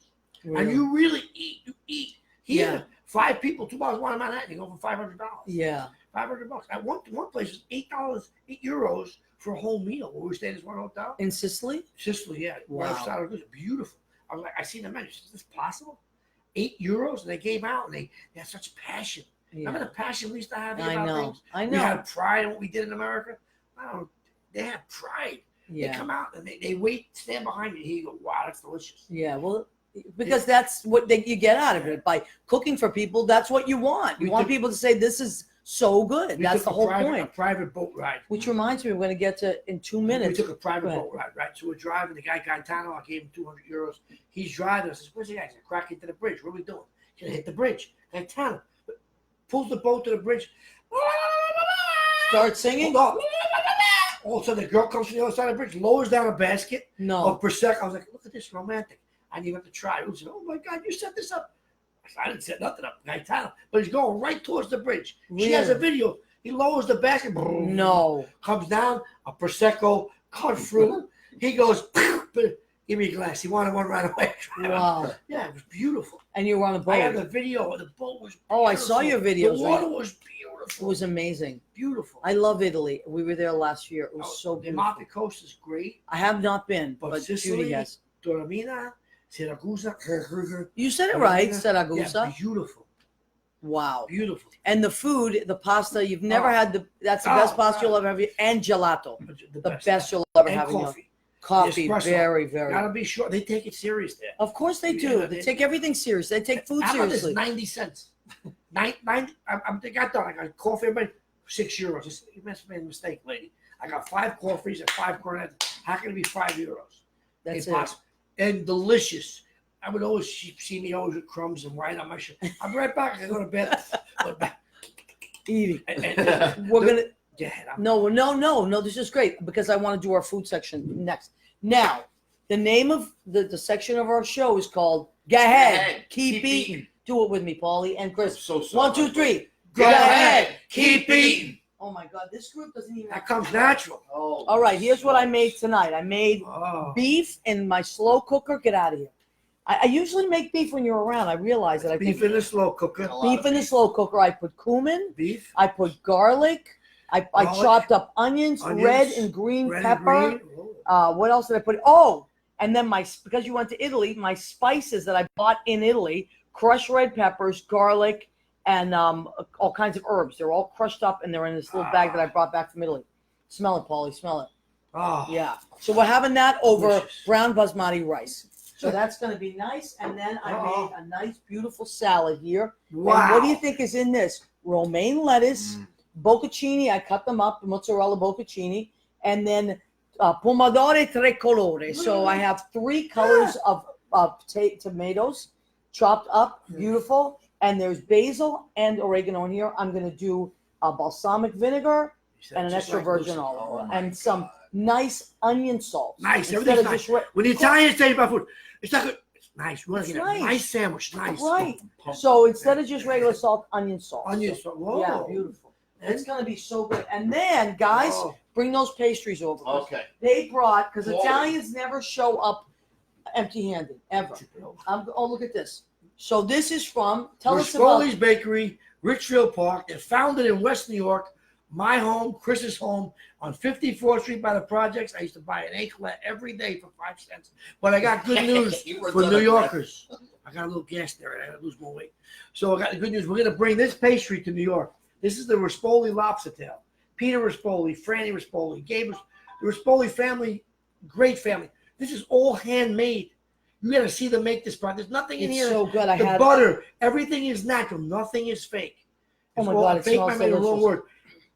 And Really. you really eat. You eat. Here, Yeah. 5 people, 2 bottles of wine in Manhattan, you go for $500. Yeah. $500. At one place was €8 for a whole meal. Where we stayed in this one hotel. In Sicily? Sicily, yeah. Wow. Right outside of Greece. Beautiful. I was like, I seen the menu. Is this possible? €8, and they gave out, and they had such passion. Remember Yeah. the passion we used to have here I about know. things? I We know. had pride in what we did in America. I don't. They had pride. They Yeah. come out and they wait, stand behind you. And you go, wow, that's delicious. Yeah. Well, because that's what you get out of it by cooking for people. That's what you want. You We want took- people to say this is so good. We That's took the a whole private, point. A private boat ride. Which reminds me, we're going to get to in 2 minutes. We took a private Go ahead. boat ride, right? So we're driving. The guy Gaetano, I gave him 200 euros. He's driving. I says, "Where's the guy?" He's like, "Crack into the bridge. What are we doing?" He's gonna hit the bridge. Gaetano pulls the boat to the bridge. Start singing? All of a sudden, the girl comes from the other side of the bridge, lowers down a basket No. of Prosecco. I was like, "Look at this, romantic." I didn't even have to try. He said, "Oh my God, you set this up." I said, "I didn't set nothing up, Gaetano." But he's going right towards the bridge. She has a Really? video. He lowers the basket. No. Comes down, a Prosecco, cut fruit. He goes, "Give me a glass." He wanted one right away. Wow. Yeah, it was beautiful. And you were on a I have boat. the video. The boat was Oh, I saw your videos. The water was beautiful. It was amazing. beautiful. I love Italy. We were there last year. It was so The beautiful. Amalfi Coast is great. I have not been, But but Sicily- Judy has. Taormina, Siracusa, You said it right, Yeah, Saragossa. beautiful. Wow. Beautiful. And the food, the pasta, you've never Oh. had that's the Oh, best pasta God. you'll ever have. And gelato. The The best you'll ever And have. in your- coffee. Coffee, Espresso. very, very. Gotta be sure they take it serious there. Of course they do. Yeah, They they- take everything serious. They take food How about this? seriously. 90 cents. I got done. I got coffee, everybody, €6. I said, "You must have made a mistake, lady. I got 5 coffees and 5 cornets. How can it be €5? That's it. Impossible. And delicious. I would always see me always with crumbs and white on my shirt. I'm right back. I go to bed. But back. Eating. And We're gonna yeah, no. This is great because I want to do our food section next. Now, the name of the section of our show is called Go Ahead, Keep Eating. Do it with me, Paulie and Chris. So sorry. 1, 2, 3. Go ahead, keep eating. Oh my God, this group doesn't even. That comes natural. Oh, All right, here's what I made tonight. I made Oh. beef in my slow cooker. Get out of here. I usually make beef when you're around. I realize that. I Beef put in the slow cooker. beef in the slow cooker. I put cumin. Beef. I put garlic. I Garlic. chopped up onions, Onions, red and green Red pepper. and green. Oh. What else did I put? Oh, and then because you went to Italy, my spices that I bought in Italy: crushed red peppers, garlic, and all kinds of herbs. They're all crushed up and they're in this little bag that I brought back from Italy. Smell it, Paulie. Smell it. Oh. Yeah. So we're having that over Delicious. brown basmati rice. So that's going to be nice. And then I made a nice, beautiful salad here. Wow. And what do you think is in this? Romaine lettuce, bocconcini. I cut them up, mozzarella bocconcini, and then pomodoro tricolore. So I have 3 colors of tomatoes chopped up, beautiful. And there's basil and oregano in here. I'm going to do balsamic vinegar and an Just extra like virgin Lucy. olive oil Oh, my and some nice onion salt. Nice, Instead everything's of nice. just When the Italians say about food, it's not good. It's nice. You want to It's get nice. a nice sandwich. Nice. Right. So instead of just regular salt, onion salt. Onion So- salt. Whoa. Yeah, beautiful. And- It's going to be so good. And then, guys, Oh. bring those pastries over. Okay. They brought, because Whoa. Italians never show up empty-handed, ever. Oh, look at this. So this is from, tell us about. Riscoli's Bakery, Richfield Park. They're founded in West New York. My home, Chris's home, on 54th Street by the projects. I used to buy an eclair every day for 5 cents. But I got good news You were for done New with Yorkers. I got a little gas there, and I got to lose more weight. So I got the good news. We're going to bring this pastry to New York. This is the Rispoli lobster tail. Peter Rispoli, Franny Rispoli, Gabe, the Rispoli family, great family. This is all handmade. You got to see them make this product. There's nothing in It's here. so good. I The had butter, everything is natural. Nothing is fake. Oh my It's all- God, it fake smells might be the wrong delicious. word.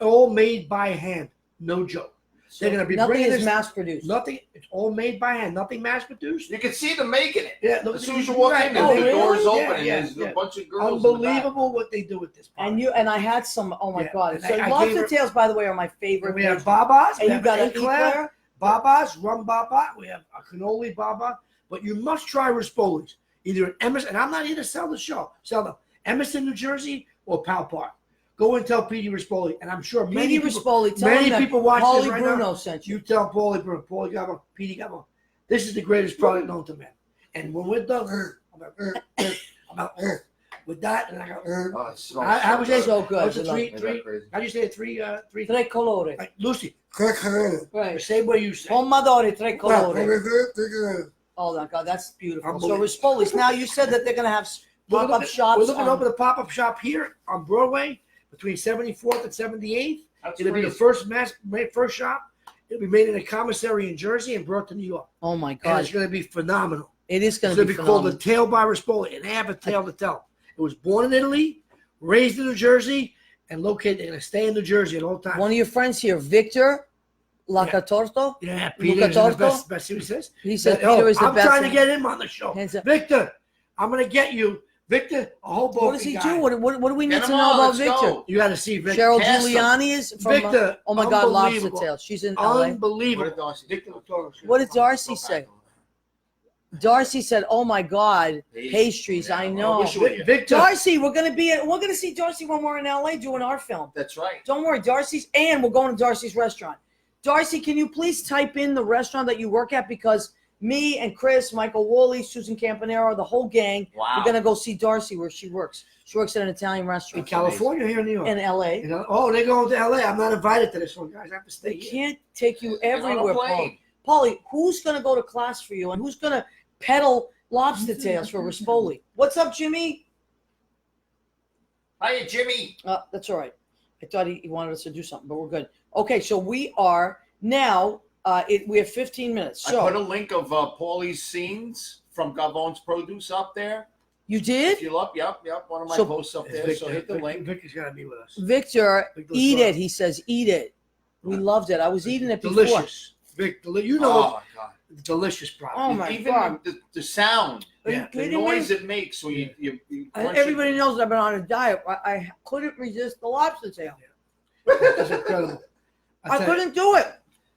All made by hand. No joke. They're gonna be nothing bringing is this- mass produced. Nothing. It's all made by hand. Nothing mass produced. You can see them making it. Yeah. Look As at soon the- as you walk in, Oh, the really? door's open Yeah, and yeah, there's yeah. a bunch of girls. In the back. Unbelievable what they do with this. product. And I had some. Oh my Yeah, God! and So I gave lobster her- tails, by the way, are my favorite. And we have dish. babas. And we you have got an eclair, eclair. babas, rum baba. We have a cannoli baba. But you must try Rispoli's. Either in Emerson, and I'm not here to sell the show. Sell them. Emerson, New Jersey, or Powell Park. Go and tell Petey Rispoli, and I'm sure many Petey people, Rispoli, tell many him that people watch Paulie this right Bruno now. sent you. You tell Paulie Bruno, Paulie got one, Petey got one. This is the greatest product known to man. And when we're done, I'm like, with that, and I go, Oh, it smells I was good. So good. What's I the love three, it. Isn't that three, crazy? how do you say it? Three, Tre colori. like, Lucy, the Right. same way you say. Pomodori tre colori. Oh my God, that's beautiful. So Unbelievable. Rispoli's. Now you said that they're going to have We're pop-up looking- shops. We're looking to on- open a pop-up shop here on Broadway between 74th and 78th. That's It'll be the crazy. first shop. It'll be made in a commissary in Jersey and brought to New York. Oh my And God. it's going to be phenomenal. It is going It's to going be to be called the phenomenal. Tail by Rispoli, and they have a tale to tell. It was born in Italy, raised in New Jersey, and located. They're going to stay in New Jersey at all times. One of your friends here, Victor Lacatorto. Yeah, Luca Peter is the Torto? best. See what he says? He said That, Peter is the I'm best. trying to get him on the show. Hands up. Victor, I'm going to get you. Victor, a Hoboken What does he guy. do? What do we need Get to him know on, about let's Victor? go. You got to see Victor. Cheryl Cast him. Giuliani is from. Victor, Oh my God, Lobster unbelievable. Tail. She's in LA. Unbelievable. What did Darcy Victor do? Torres. What did Darcy Go say? back. Darcy said, "Oh my God, Pastries. pastries! I Yeah, I know." wish you would. Victor. Darcy, we're gonna see Darcy when we're in LA doing our film. That's right. Don't worry, Darcy's, and we're going to Darcy's restaurant. Darcy, can you please type in the restaurant that you work at, because me and Chris, Michael Woolley, Susan Campanero, the whole gang, Wow. we're gonna go see Darcy where she works. She works at an Italian In restaurant California, here in New York. in LA. You know, oh, they're going to LA. I'm not invited to this one, guys. I have to stay They here. can't take you Get on a everywhere, Paul. plane. Paulie, who's gonna go to class for you, and who's gonna peddle lobster tails for Rispoli? What's up, Jimmy? Hiya, Jimmy. That's all right. I thought he wanted us to do something, but we're good. Okay, so we are now. We have 15 minutes. I put a So link of Paulie's scenes from Gavon's Produce up there. you If did, you look, yep, one of my So- posts up It's there. Victor. So hit the link. Victor's got to be with us. Victor. Victor Eat Torres. it. He says, eat it. We loved it. I was eating it before. Delicious. Victor, you know, Oh my god! it's delicious product. Oh my Even God. the sound, Are you Yeah. the kidding noise me? it makes when you And crunch everybody it. knows I've been on a diet. I couldn't resist the lobster tail. It's incredible. I tell you, couldn't do it.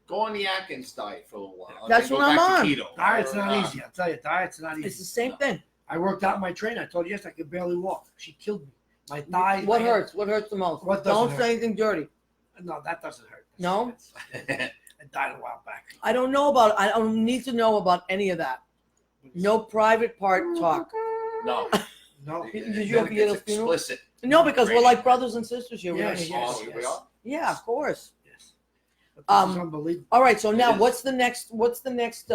Go on the Atkins diet for a little while. and That's then what go I'm back on. to keto. Diet's Or, not easy. I'll tell you, diet's not easy. It's the same thing. I worked out my trainer. I told you yesterday I could barely walk. She killed me. My thighs. What my- hurts? What hurts the most? What doesn't Don't hurt? say anything dirty. No, that doesn't hurt. No? I died a while back. I don't know about. I don't need to know about any of that. No private part talk. No. No. Did you ever get a It's funeral? explicit. No, because we're like brothers and sisters here. We Yes, don't- yes. Oh, we are? Yeah, of course. Yes. But this is Um, unbelievable. All right. So now, is. what's the next? What's the next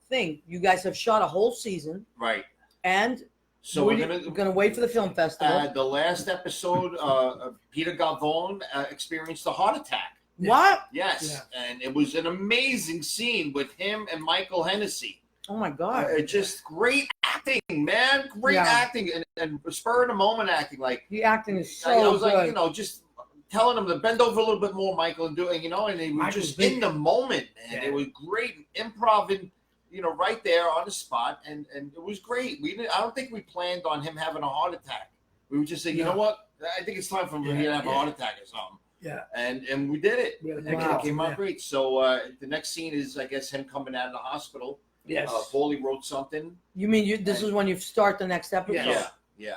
thing? You guys have shot a whole season, Right. and So we're we're gonna gonna wait for the film festival. the last episode. Peter Gavone experienced a heart attack. What? Yes, and it was an amazing scene with him and Michael Hennessy. Oh my God! Just great acting, man. Great Yeah. acting and spur of the moment acting. Like The acting is so I was good. like, just telling him to bend over a little bit more, Michael, and doing, and he was Michael's just big. in the moment, man. Yeah. It was great improv, right there on the spot, and it was great. I don't think we planned on him having a heart attack. We were just saying, you No. know what? I think it's time for him to have a heart attack or something. Yeah. And we did it. We had a And big it help came from out there. great. So the next scene is, I guess, him coming out of the hospital. Yes. Paulie wrote something. You mean this is when you start the next episode? Yeah.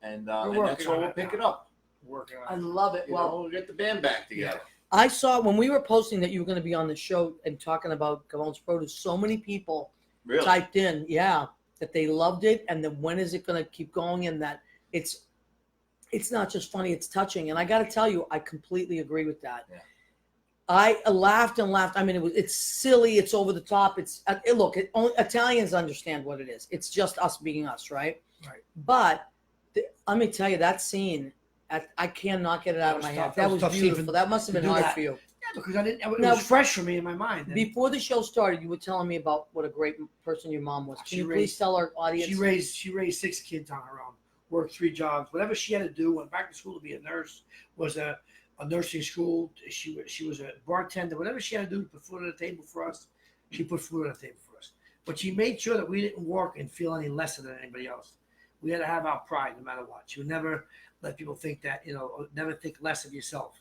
And We're that's working where on we'll it pick now. it up. Working I on love it. Well, We'll get the band back together. I saw when we were posting that you were going to be on the show and talking about Gavon's Produce. So many people Really? typed in, that they loved it, and then when is it going to keep going, and that it's not just funny, it's touching. And I got to tell you, I completely agree with that. Yeah. I laughed and laughed. I mean, it's silly, it's over the top. Only Italians understand what it is. It's just us being us, right? Right. But let me tell you, that scene, I cannot get it out of That my was head. tough. That That was was tough beautiful. even That must have to been do hard that. for you. Yeah, because I didn't. It Now- was fresh for me in my mind. And Before the show started, you were telling me about what a great person your mom was. Can She you please raised- tell our audience? she raised 6 kids on her own. Worked 3 jobs. Whatever she had to do. Went back to school to be a nurse. Was a nursing school. She was a bartender. Whatever she had to do to put food on the table for us, she put food on the table for us. But she made sure that we didn't work and feel any lesser than anybody else. We had to have our pride no matter what. She would never let people think that, never think less of yourself.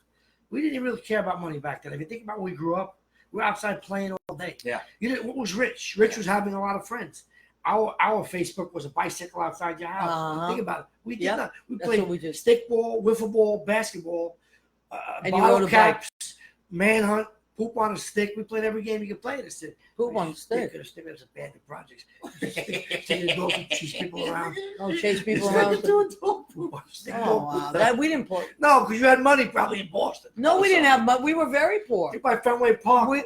We didn't really care about money back then. If you think about when we grew up, we were outside playing all day. Yeah. What was rich? Rich was having a lot of friends. Our Facebook was a bicycle outside your house. Uh-huh. Think about it. We did Yeah, not. We That's played what we did. stickball, wiffle ball, basketball, And you bottle rode a bike. caps, manhunt, poop on a stick. We played every game you could play in the city. Poop on a stick. A stick was a band of projects. Take the dogs and chase people around. Oh, chase people around. Poop on a stick. Oh, wow. That we didn't play. No, because you had money probably in Boston. No, we didn't have, but we were very poor. By Fenway Park. We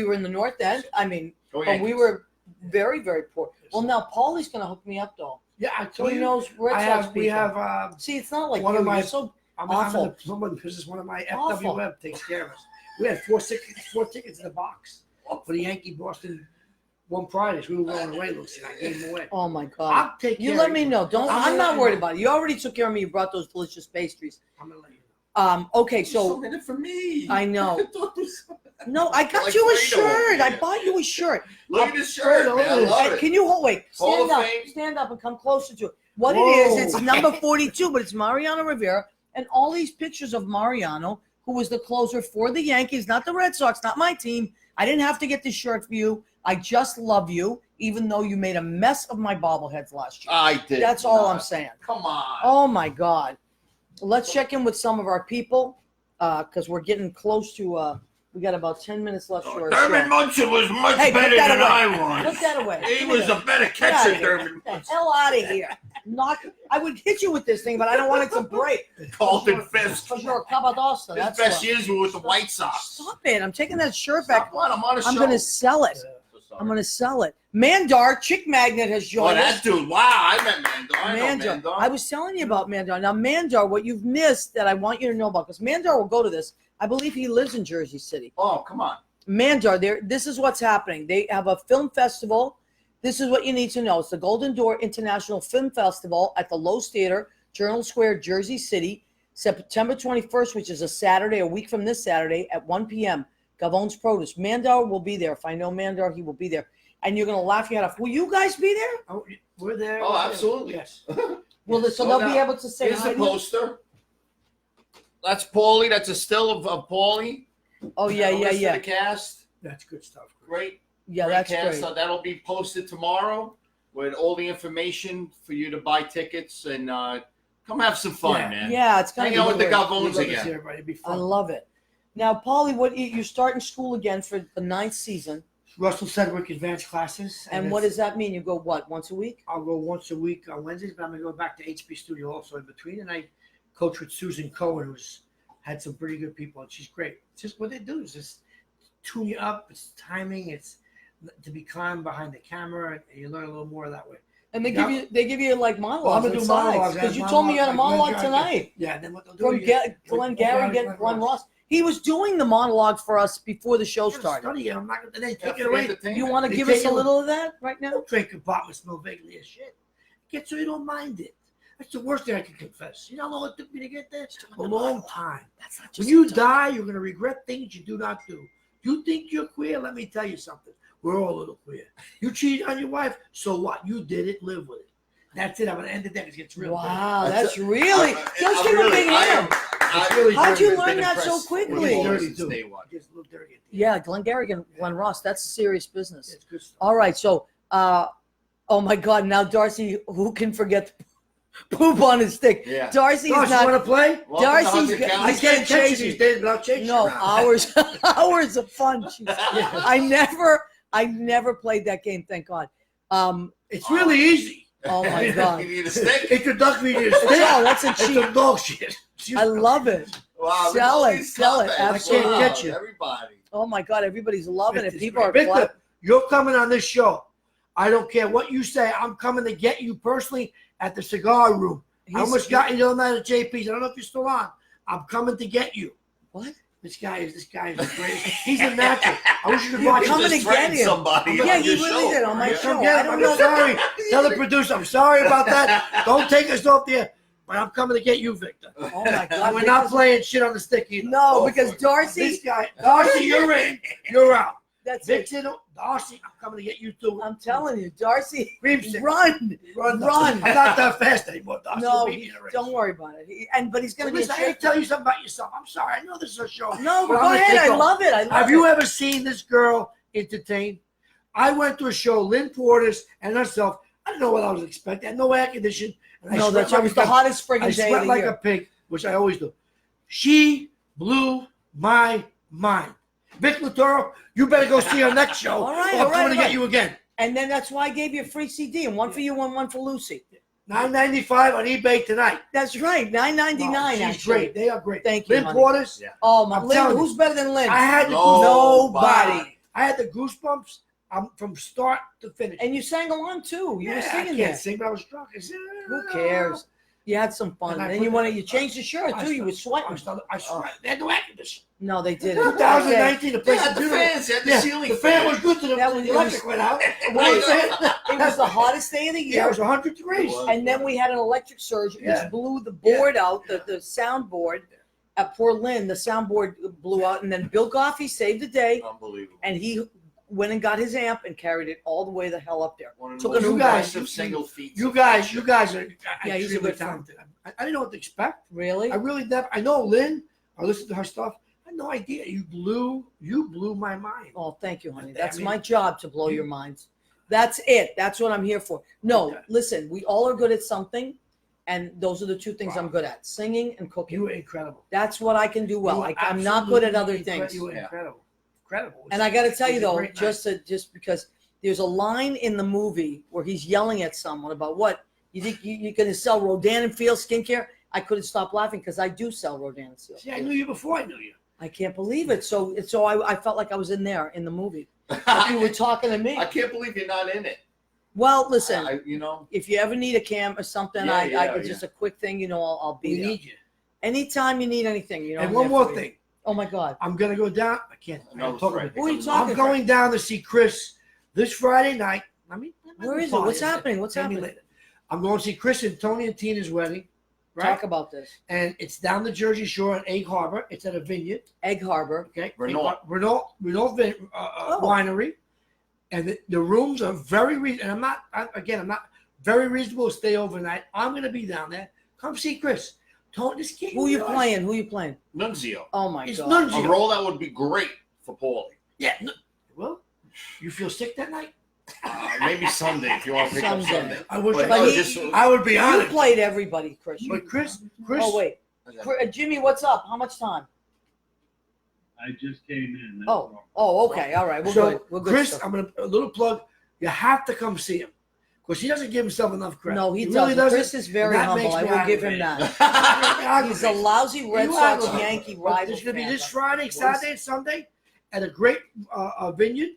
were in the North End. I mean, Go but Yankees. we were very, very poor. Well, now Paulie's going to hook me up, though. Yeah, I told He you. knows Red I Sox have. people. We have. See, it's not like one you. of my- You're so I'm Awful. in someone because it's one of my Awful. FWM takes care of us. We had 4 tickets in the box for the Yankee Boston won prizes. We were going away, Lucy, and I gave them away. Oh my God. I'll take You care let of me know. Don't. I'm I'm gonna not let you worried know. about it. You already took care of me. You brought those delicious pastries. I'm gonna let you know. Okay, You so sold it for me. I know. thought this- No, I got Like you a Fredo shirt. over I here. bought you a shirt. Look at this shirt, Fredo, man. I look at love Hey, it. can you hold? Wait, Hall stand of up. Fame. Stand up and come closer to it. What it Whoa. is, it's number 42, but it's Mariano Rivera, and all these pictures of Mariano, who was the closer for the Yankees, not the Red Sox, not my team. I didn't have to get this shirt for you. I just love you, even though you made a mess of my bobbleheads last year. I did. That's all not. I'm saying. Come on. Oh my God. Let's check in with some of our people because we're getting close to. We got about 10 minutes left. Short. Thurman Munson was much Hey, put better that than away. I was. Put that away. He Give me was that. a better Get outta catcher, here. Thurman. Get the hell out of here. I would hit you with this thing, but I don't want it to break. Carlton Fisk. Because you're a Cabadosta. His That's best why. years were with the White Sox. Stop it. I'm taking that shirt back. Stop what? I'm on a show. I'm going to sell it. So sorry. I'm going to sell it. Mandar, Chick Magnet has Oh, joined us. that dude. Wow, I met Mandar. I know Mandar. Mandar. I was telling you about Mandar. Now, Mandar, what you've missed that I want you to know about, because Mandar will go to this. I believe he lives in Jersey City. Oh, come on. Mandar, this is what's happening. They have a film festival. This is what you need to know. It's the Golden Door International Film Festival at the Lowe's Theater, Journal Square, Jersey City, September 21st, which is a Saturday, a week from this Saturday at 1 p.m. Gavon's Produce. Mandar will be there. If I know Mandar, he will be there. And you're going to laugh your head off. Will you guys be there? Oh, we're there. Oh, we're there. absolutely. Yes. Well, so No they'll be doubt. able to say Here's hi the to you? poster. That's Paulie. That's a still of Paulie. Oh, yeah, And a yeah, list of yeah. The cast. That's good stuff. Great. Yeah, great that's cast. great. So that'll be posted tomorrow with all the information for you to buy tickets and come have some fun, Yeah. man. Yeah, it's going Hang to out be with the great. Gavones We'd love to again. see everybody. It'd be I fun. love it. Now, Paulie, you're starting school again for the 9th season. Russell Sedgwick advanced classes. And what does that mean? You go, what, once a week? I'll go once a week on Wednesdays, but I'm going to go back to HB Studio also in between. And I coach with Susan Cohen, who's had some pretty good people, and she's great. It's just what they do is just tune you up. It's timing. It's to be calm behind the camera, and you learn a little more that way. And they Yeah. give you like Well, I'm monologues gonna do inside. monologues. Because you told me you had a monologue tonight Yeah, and then what they'll do from is Glenn Gary, Glenn Ross. He was doing the monologue for us before the show started. Study it. I'm not going to Yeah, take it for away. entertainment. You want to They give take us a it- little of that right now? Don't drink compartments smell vaguely as shit. Get so you don't mind it. That's the worst thing I can confess. You know how long it took me to get there? A long time. That's not When just you die, you're going to regret things you do not do. You think you're queer? Let me tell you something. We're all a little queer. You cheat on your wife, so what? You did it. Live with it. That's it. I'm going to end it there because it gets real. Wow, dirty. that's really. I'm Just give him a big hand. It's really How'd dirty. you I've learn been that so impressed quickly? with all Dirty since too. day one. It gets a little dirty at the end. Yeah, Glenn Gary and Glenn Ross. That's serious business. It's good stuff. All right, so, oh my God, now Darcy, who can forget the poop on his stick? Yeah. Darcy's Gosh, you not. want to play? Welcome to Darcy's Hunter got- I County. He's can't getting catch you chasing. these days without chasing No, you around. hours of fun. I never played that game, thank God. It's really easy. Oh my God. You need a stick? Introductory to stick. No, that's a It's cheat. some dog shit. I love it. Wow, Sell look at it, these sell it, comments. absolutely. I can't get you. Everybody. Oh my God, everybody's loving it. It's People are great. Victor, clapping. you're coming on this show. I don't care what you say. I'm coming to get you personally at the cigar room. I almost got you the other night at JP's. I don't know if you're still on. I'm coming to get you. What? This guy is great. He's a natural. I wish you could watch You're coming Just to get threatened him. somebody Yeah, on he your really show. did on my Yeah, show. come get I him. don't I'm know. sorry. Tell the producer, I'm sorry about that. Don't take us off the air. But I'm coming to get you, Victor. Oh my God. And we're not playing shit on the stick either. No, Oh, because fuck. Darcy. This guy, Darcy, you're in. You're out. That's it. Victor, Darcy, I'm coming to get you too. I'm telling you, Darcy. Creamsicle. Run. Run. Run. I'm not that fast anymore, Darcy. No, We'll beat you in a race. don't worry about it. But he's going to be. Listen, I hate to tell you something about yourself. I'm sorry. I know this is a show. No, but but I'm go gonna ahead. take I over. love it. I love Have it. you ever seen this girl entertain? I went to a show, Lynn Porter's and herself. I didn't know what I was expecting. I had no air conditioning. And I No, sweat that's like always a the dog. hottest I friggin' day of sweat the like year. a pig, which I always do. She blew my mind. Vic Latoro, you better go see her next show. All right, or all I'm right, coming to all get you again. And then that's why I gave you a free CD, and one for you and one for Lucy. $9.95 on eBay tonight. That's right, $9.99. Wow, she's actually. great. They are great. Thank you, Lynn honey. Porter's. Yeah. Oh my, I'm Lynn, telling you. who's better than Lynn? I had the Nobody. I had the goosebumps. From start to finish. And you sang along too. You were I singing can't there. sing, but I was drunk. Who cares? You had some fun. And I And then put- you wanted, you changed the shirt I too. You were started- sweating. I sweat. They had no air conditioning. No, they didn't. 2019, the They place had the was beautiful. fans. They had the Yeah, ceiling the fan fans. was good to the, That was- the electric went out. Right. It was the hottest day of the Yeah, it year. was 100 degrees. It was. And then we had an electric surge, which Yeah. blew the board out, the sound board. At poor Lynn, the soundboard blew out, and then Bill Goffey saved the day, Unbelievable. and he went and got his amp and carried it all the way the hell up there. One of the Took most a new impressive guy. single feet. You guys are Yeah, he's a extremely good friend. talented. I didn't know what to expect. Really? I really never. I know Lynn. I listened to her stuff. I had no idea. You blew my mind. Oh, thank you, honey. I That's mean, my job to blow your minds. That's it. That's what I'm here for. No, Okay. listen, we all are good at something, and those are the two things I'm Wow. good at: singing and You cooking. were incredible. That's what I can do well. You were I'm not good at other absolutely things. You were Yeah. incredible. Incredible. And I got to tell It you was a though, great just because there's a line in the movie where he's yelling at someone about what you think you're going to sell Rodan and Field skincare. I couldn't stop laughing because I do sell Rodan and Field. night. See, I knew you before I knew you. I can't believe it. So I felt like I was in there in the movie. You were talking to me. I can't believe you're not in it. Well, listen, You know, if you ever need a cam or something, Yeah, it's just a quick thing. You know, I'll be We there. need you. Anytime you need anything, you know. And I'm one there more for you. thing. Oh my God. I'm gonna go down. I can't. No, talk Fred. about Who are you it. talking I'm going down to see Chris this Friday night. Where is it? What's happening? What's happening? Later. I'm going to see Chris and Tony and Tina's wedding. Right. Talk about this. And it's down the Jersey Shore in Egg Harbor. It's at a vineyard. Egg Harbor. Okay. Renault. Renault winery. And the rooms are very reasonable. And I'm not very reasonable to stay overnight. I'm going to be down there. Come see Chris. Tony, this kid. Who you playing? Who you playing? Nunzio. Oh my It's God. Nunzio. A role that would be great for Paulie. Yeah. No, well, you feel sick that night? Maybe Sunday if you want to pick up Someday. Sunday. I wish But I But could. he- I would be You honored. played everybody, Chris. But Chris. Oh wait, Jimmy, what's up? How much time? I just came in. that's Oh, all. okay, all right, we're So, good. We're good. Chris, stuff. I'm gonna a little plug. You have to come see him because he doesn't give himself enough credit. No, he really doesn't. Chris is very and that humble. makes I me will give him aggravated. that. He's a lousy Red You Sox aggravated. Yankee But rival. There's gonna be fan. this Friday, Saturday, and Sunday at a great vineyard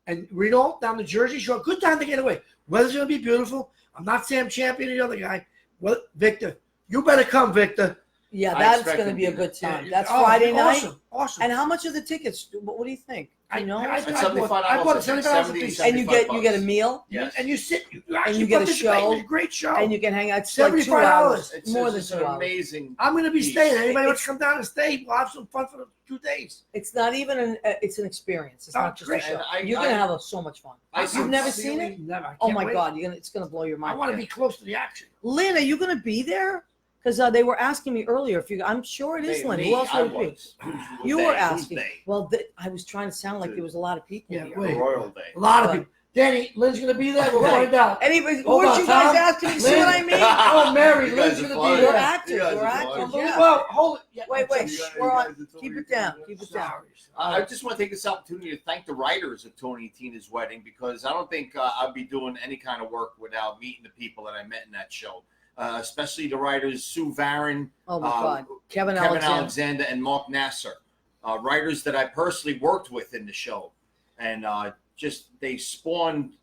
and Reno down the Jersey Shore. Good time to get away. Weather's gonna be beautiful. I'm not Sam Champion, the other guy. Well, Victor, you better come, Victor. Yeah, I that's expect going to him be a to. good time. Yeah, That's oh, Friday night. Awesome, awesome. And how much are the tickets? What do you think? You know, I It's bought $75. I bought I think $75 $70, piece. and you get a meal, Yes. And you sit. You And actually you get a participate. show, It's a great show. and you can hang out. It's like 2 $75. hours, It's more than just 2 an hours. amazing. I'm going to be Peace. staying. Anybody wants It's- to come down and stay? We'll have some fun for the 2 days. It's not even it's an experience. It's Oh, not just a great. show. And You're going to have so much fun. You've never seen it? Never. I Oh can't my wait. God, it's going to blow your I mind. want to be close to the action. Lynn, are you going to be there? Because they were asking me earlier if you. I'm sure it is Lynn. Who else I would it be? was. You They, were who's asking. they? Well, I was trying to sound like there was a lot of people Yeah, here. wait. The Royal Day. A lot of But- people. Danny, Lynn's going to be there. We'll Right. find out. Anybody, Hold weren't on, you guys Tom. asking me? See what I mean? Oh, Mary, You Lynn's guys are going to funny. be We're there. actors. You guys We're are actors. funny. Yeah. Well, hold it. Yeah, Wait, wait. I'm shh, sorry. We're on. Keep it down. Keep it down. Sorry. I just want to take this opportunity to thank the writers of Tony and Tina's wedding because I don't think I'd be doing any kind of work without meeting the people that I met in that show. Especially the writers Sue Varon, Oh my God, Kevin Kevin Alexander. Alexander, and Mark Nasser, writers that I personally worked with in the show, and just they spawned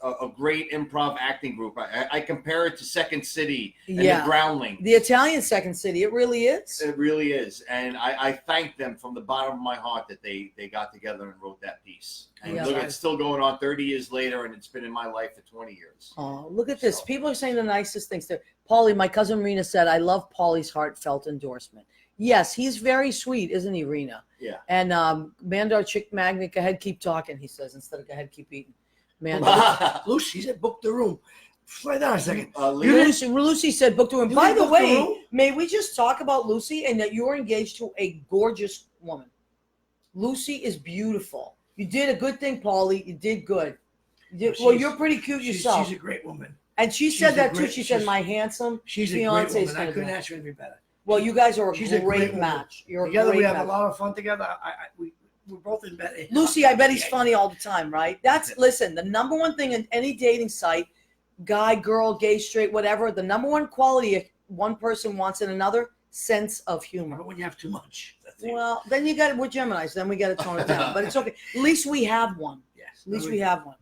a great improv acting group. I compare it to Second City and Yeah. the Groundling. The Italian Second City. It really is. It really is, and I thank them from the bottom of my heart that they got together and wrote that piece. And Yeah. look, it's still going on 30 years later, and it's been in my life for 20 years. Oh, look at this. So- People are saying the nicest things there. Paulie, my cousin Rena said, I love Paulie's heartfelt endorsement. Yes, he's very sweet, isn't he, Rena? Yeah. And Mandar Chick Magnet, go ahead, keep talking, he says, instead of go ahead, keep eating. Mandar. Lucy said, book the room. Slow down a second. Leah, Lucy said book to him. You By didn't the book the way, room? may we just talk about Lucy and that you're engaged to a gorgeous woman. Lucy is beautiful. You did a good thing, Paulie. You did good. Well, She's- you're pretty cute She's yourself. a great woman. And she she's said a that too. great- She said, she's- my handsome She's a great fiance is woman. I going to couldn't be. ask you anything better. Well, you guys are a She's a great great woman. match. You're Together a we great have match. a lot of fun together. We're both in bed. Lucy, I bet he's funny all the time, right? Listen, the number one thing in any dating site, guy, girl, gay, straight, whatever, the number one quality one person wants in another, sense of humor. But when you have too much. That's it. Well, then you got we're Geminis, then we got to tone it down. But it's okay. At least we have one. Yes. At least we have one.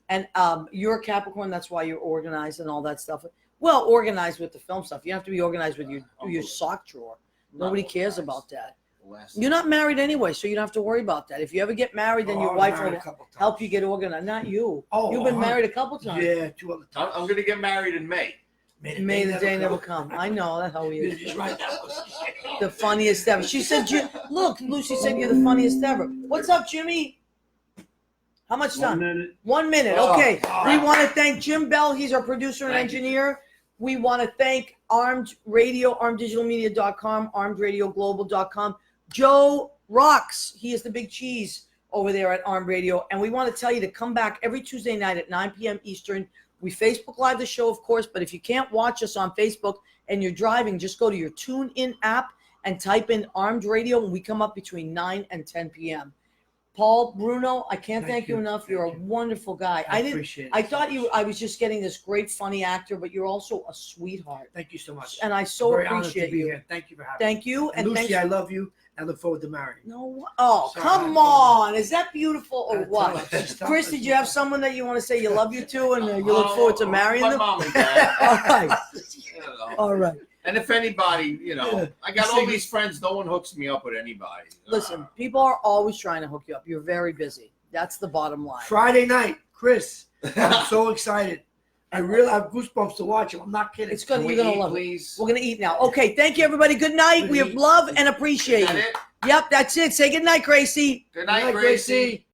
And you're a Capricorn, that's why you're organized and all that stuff. Well, organized with the film stuff. You have to be organized with your Unbelievable. sock drawer. Not Nobody cares organized. about that. Last You're not married anyway, so you don't have to worry about that. If you ever get married, then Oh, your I'm wife married will a couple times. help you get organized. Not you. Oh, You've been 100. married a couple times. Yeah, 2 other I'm times. going to get married in May. May the day never come. I know that's how he You're is. just right now. The funniest ever. She said, "Look, Lucy said you're the funniest ever." What's up, Jimmy? How much 1 time? minute. 1 minute. Oh, Okay. oh. We want to thank Jim Bell. He's our producer and Thank you, engineer. We want to thank Armed Radio, armeddigitalmedia.com, armedradioglobal.com. Joe Rocks. He is the big cheese over there at Armed Radio. And we want to tell you to come back every Tuesday night at 9 p.m. Eastern. We Facebook Live the show, of course, but if you can't watch us on Facebook and you're driving, just go to your TuneIn app and type in Armed Radio, and we come up between 9 and 10 p.m. Paul, Bruno, I can't thank you enough. You're a Thank you. wonderful guy. I appreciate it. I thought I was just getting this great, funny actor, but you're also a sweetheart. Thank you so much. And I so Very honored appreciate to be you. here. Thank you for having me. Thank you. And Lucy, thanks. I love you. I look forward to marrying you. No, oh, Sorry, come I on. Is that beautiful or I what? tell her, she's tough. Chris, did you have someone that you want to say you love you to and you look forward to marrying my them? mom and dad. All right. You know. All right. And if anybody, you know, I got all these friends. No one hooks me up with anybody. Listen, people are always trying to hook you up. You're very busy. That's the bottom line. Friday night, Chris. I'm so excited. I really have goosebumps to watch him. I'm not kidding. It's good. Can we You're going to eat, love it. please? We're going to eat now. Okay. Thank you, everybody. Good night. Good We have eat. love and Is appreciate that you. it? Yep. That's it. Say good night, Gracie. Good Good night, Gracie.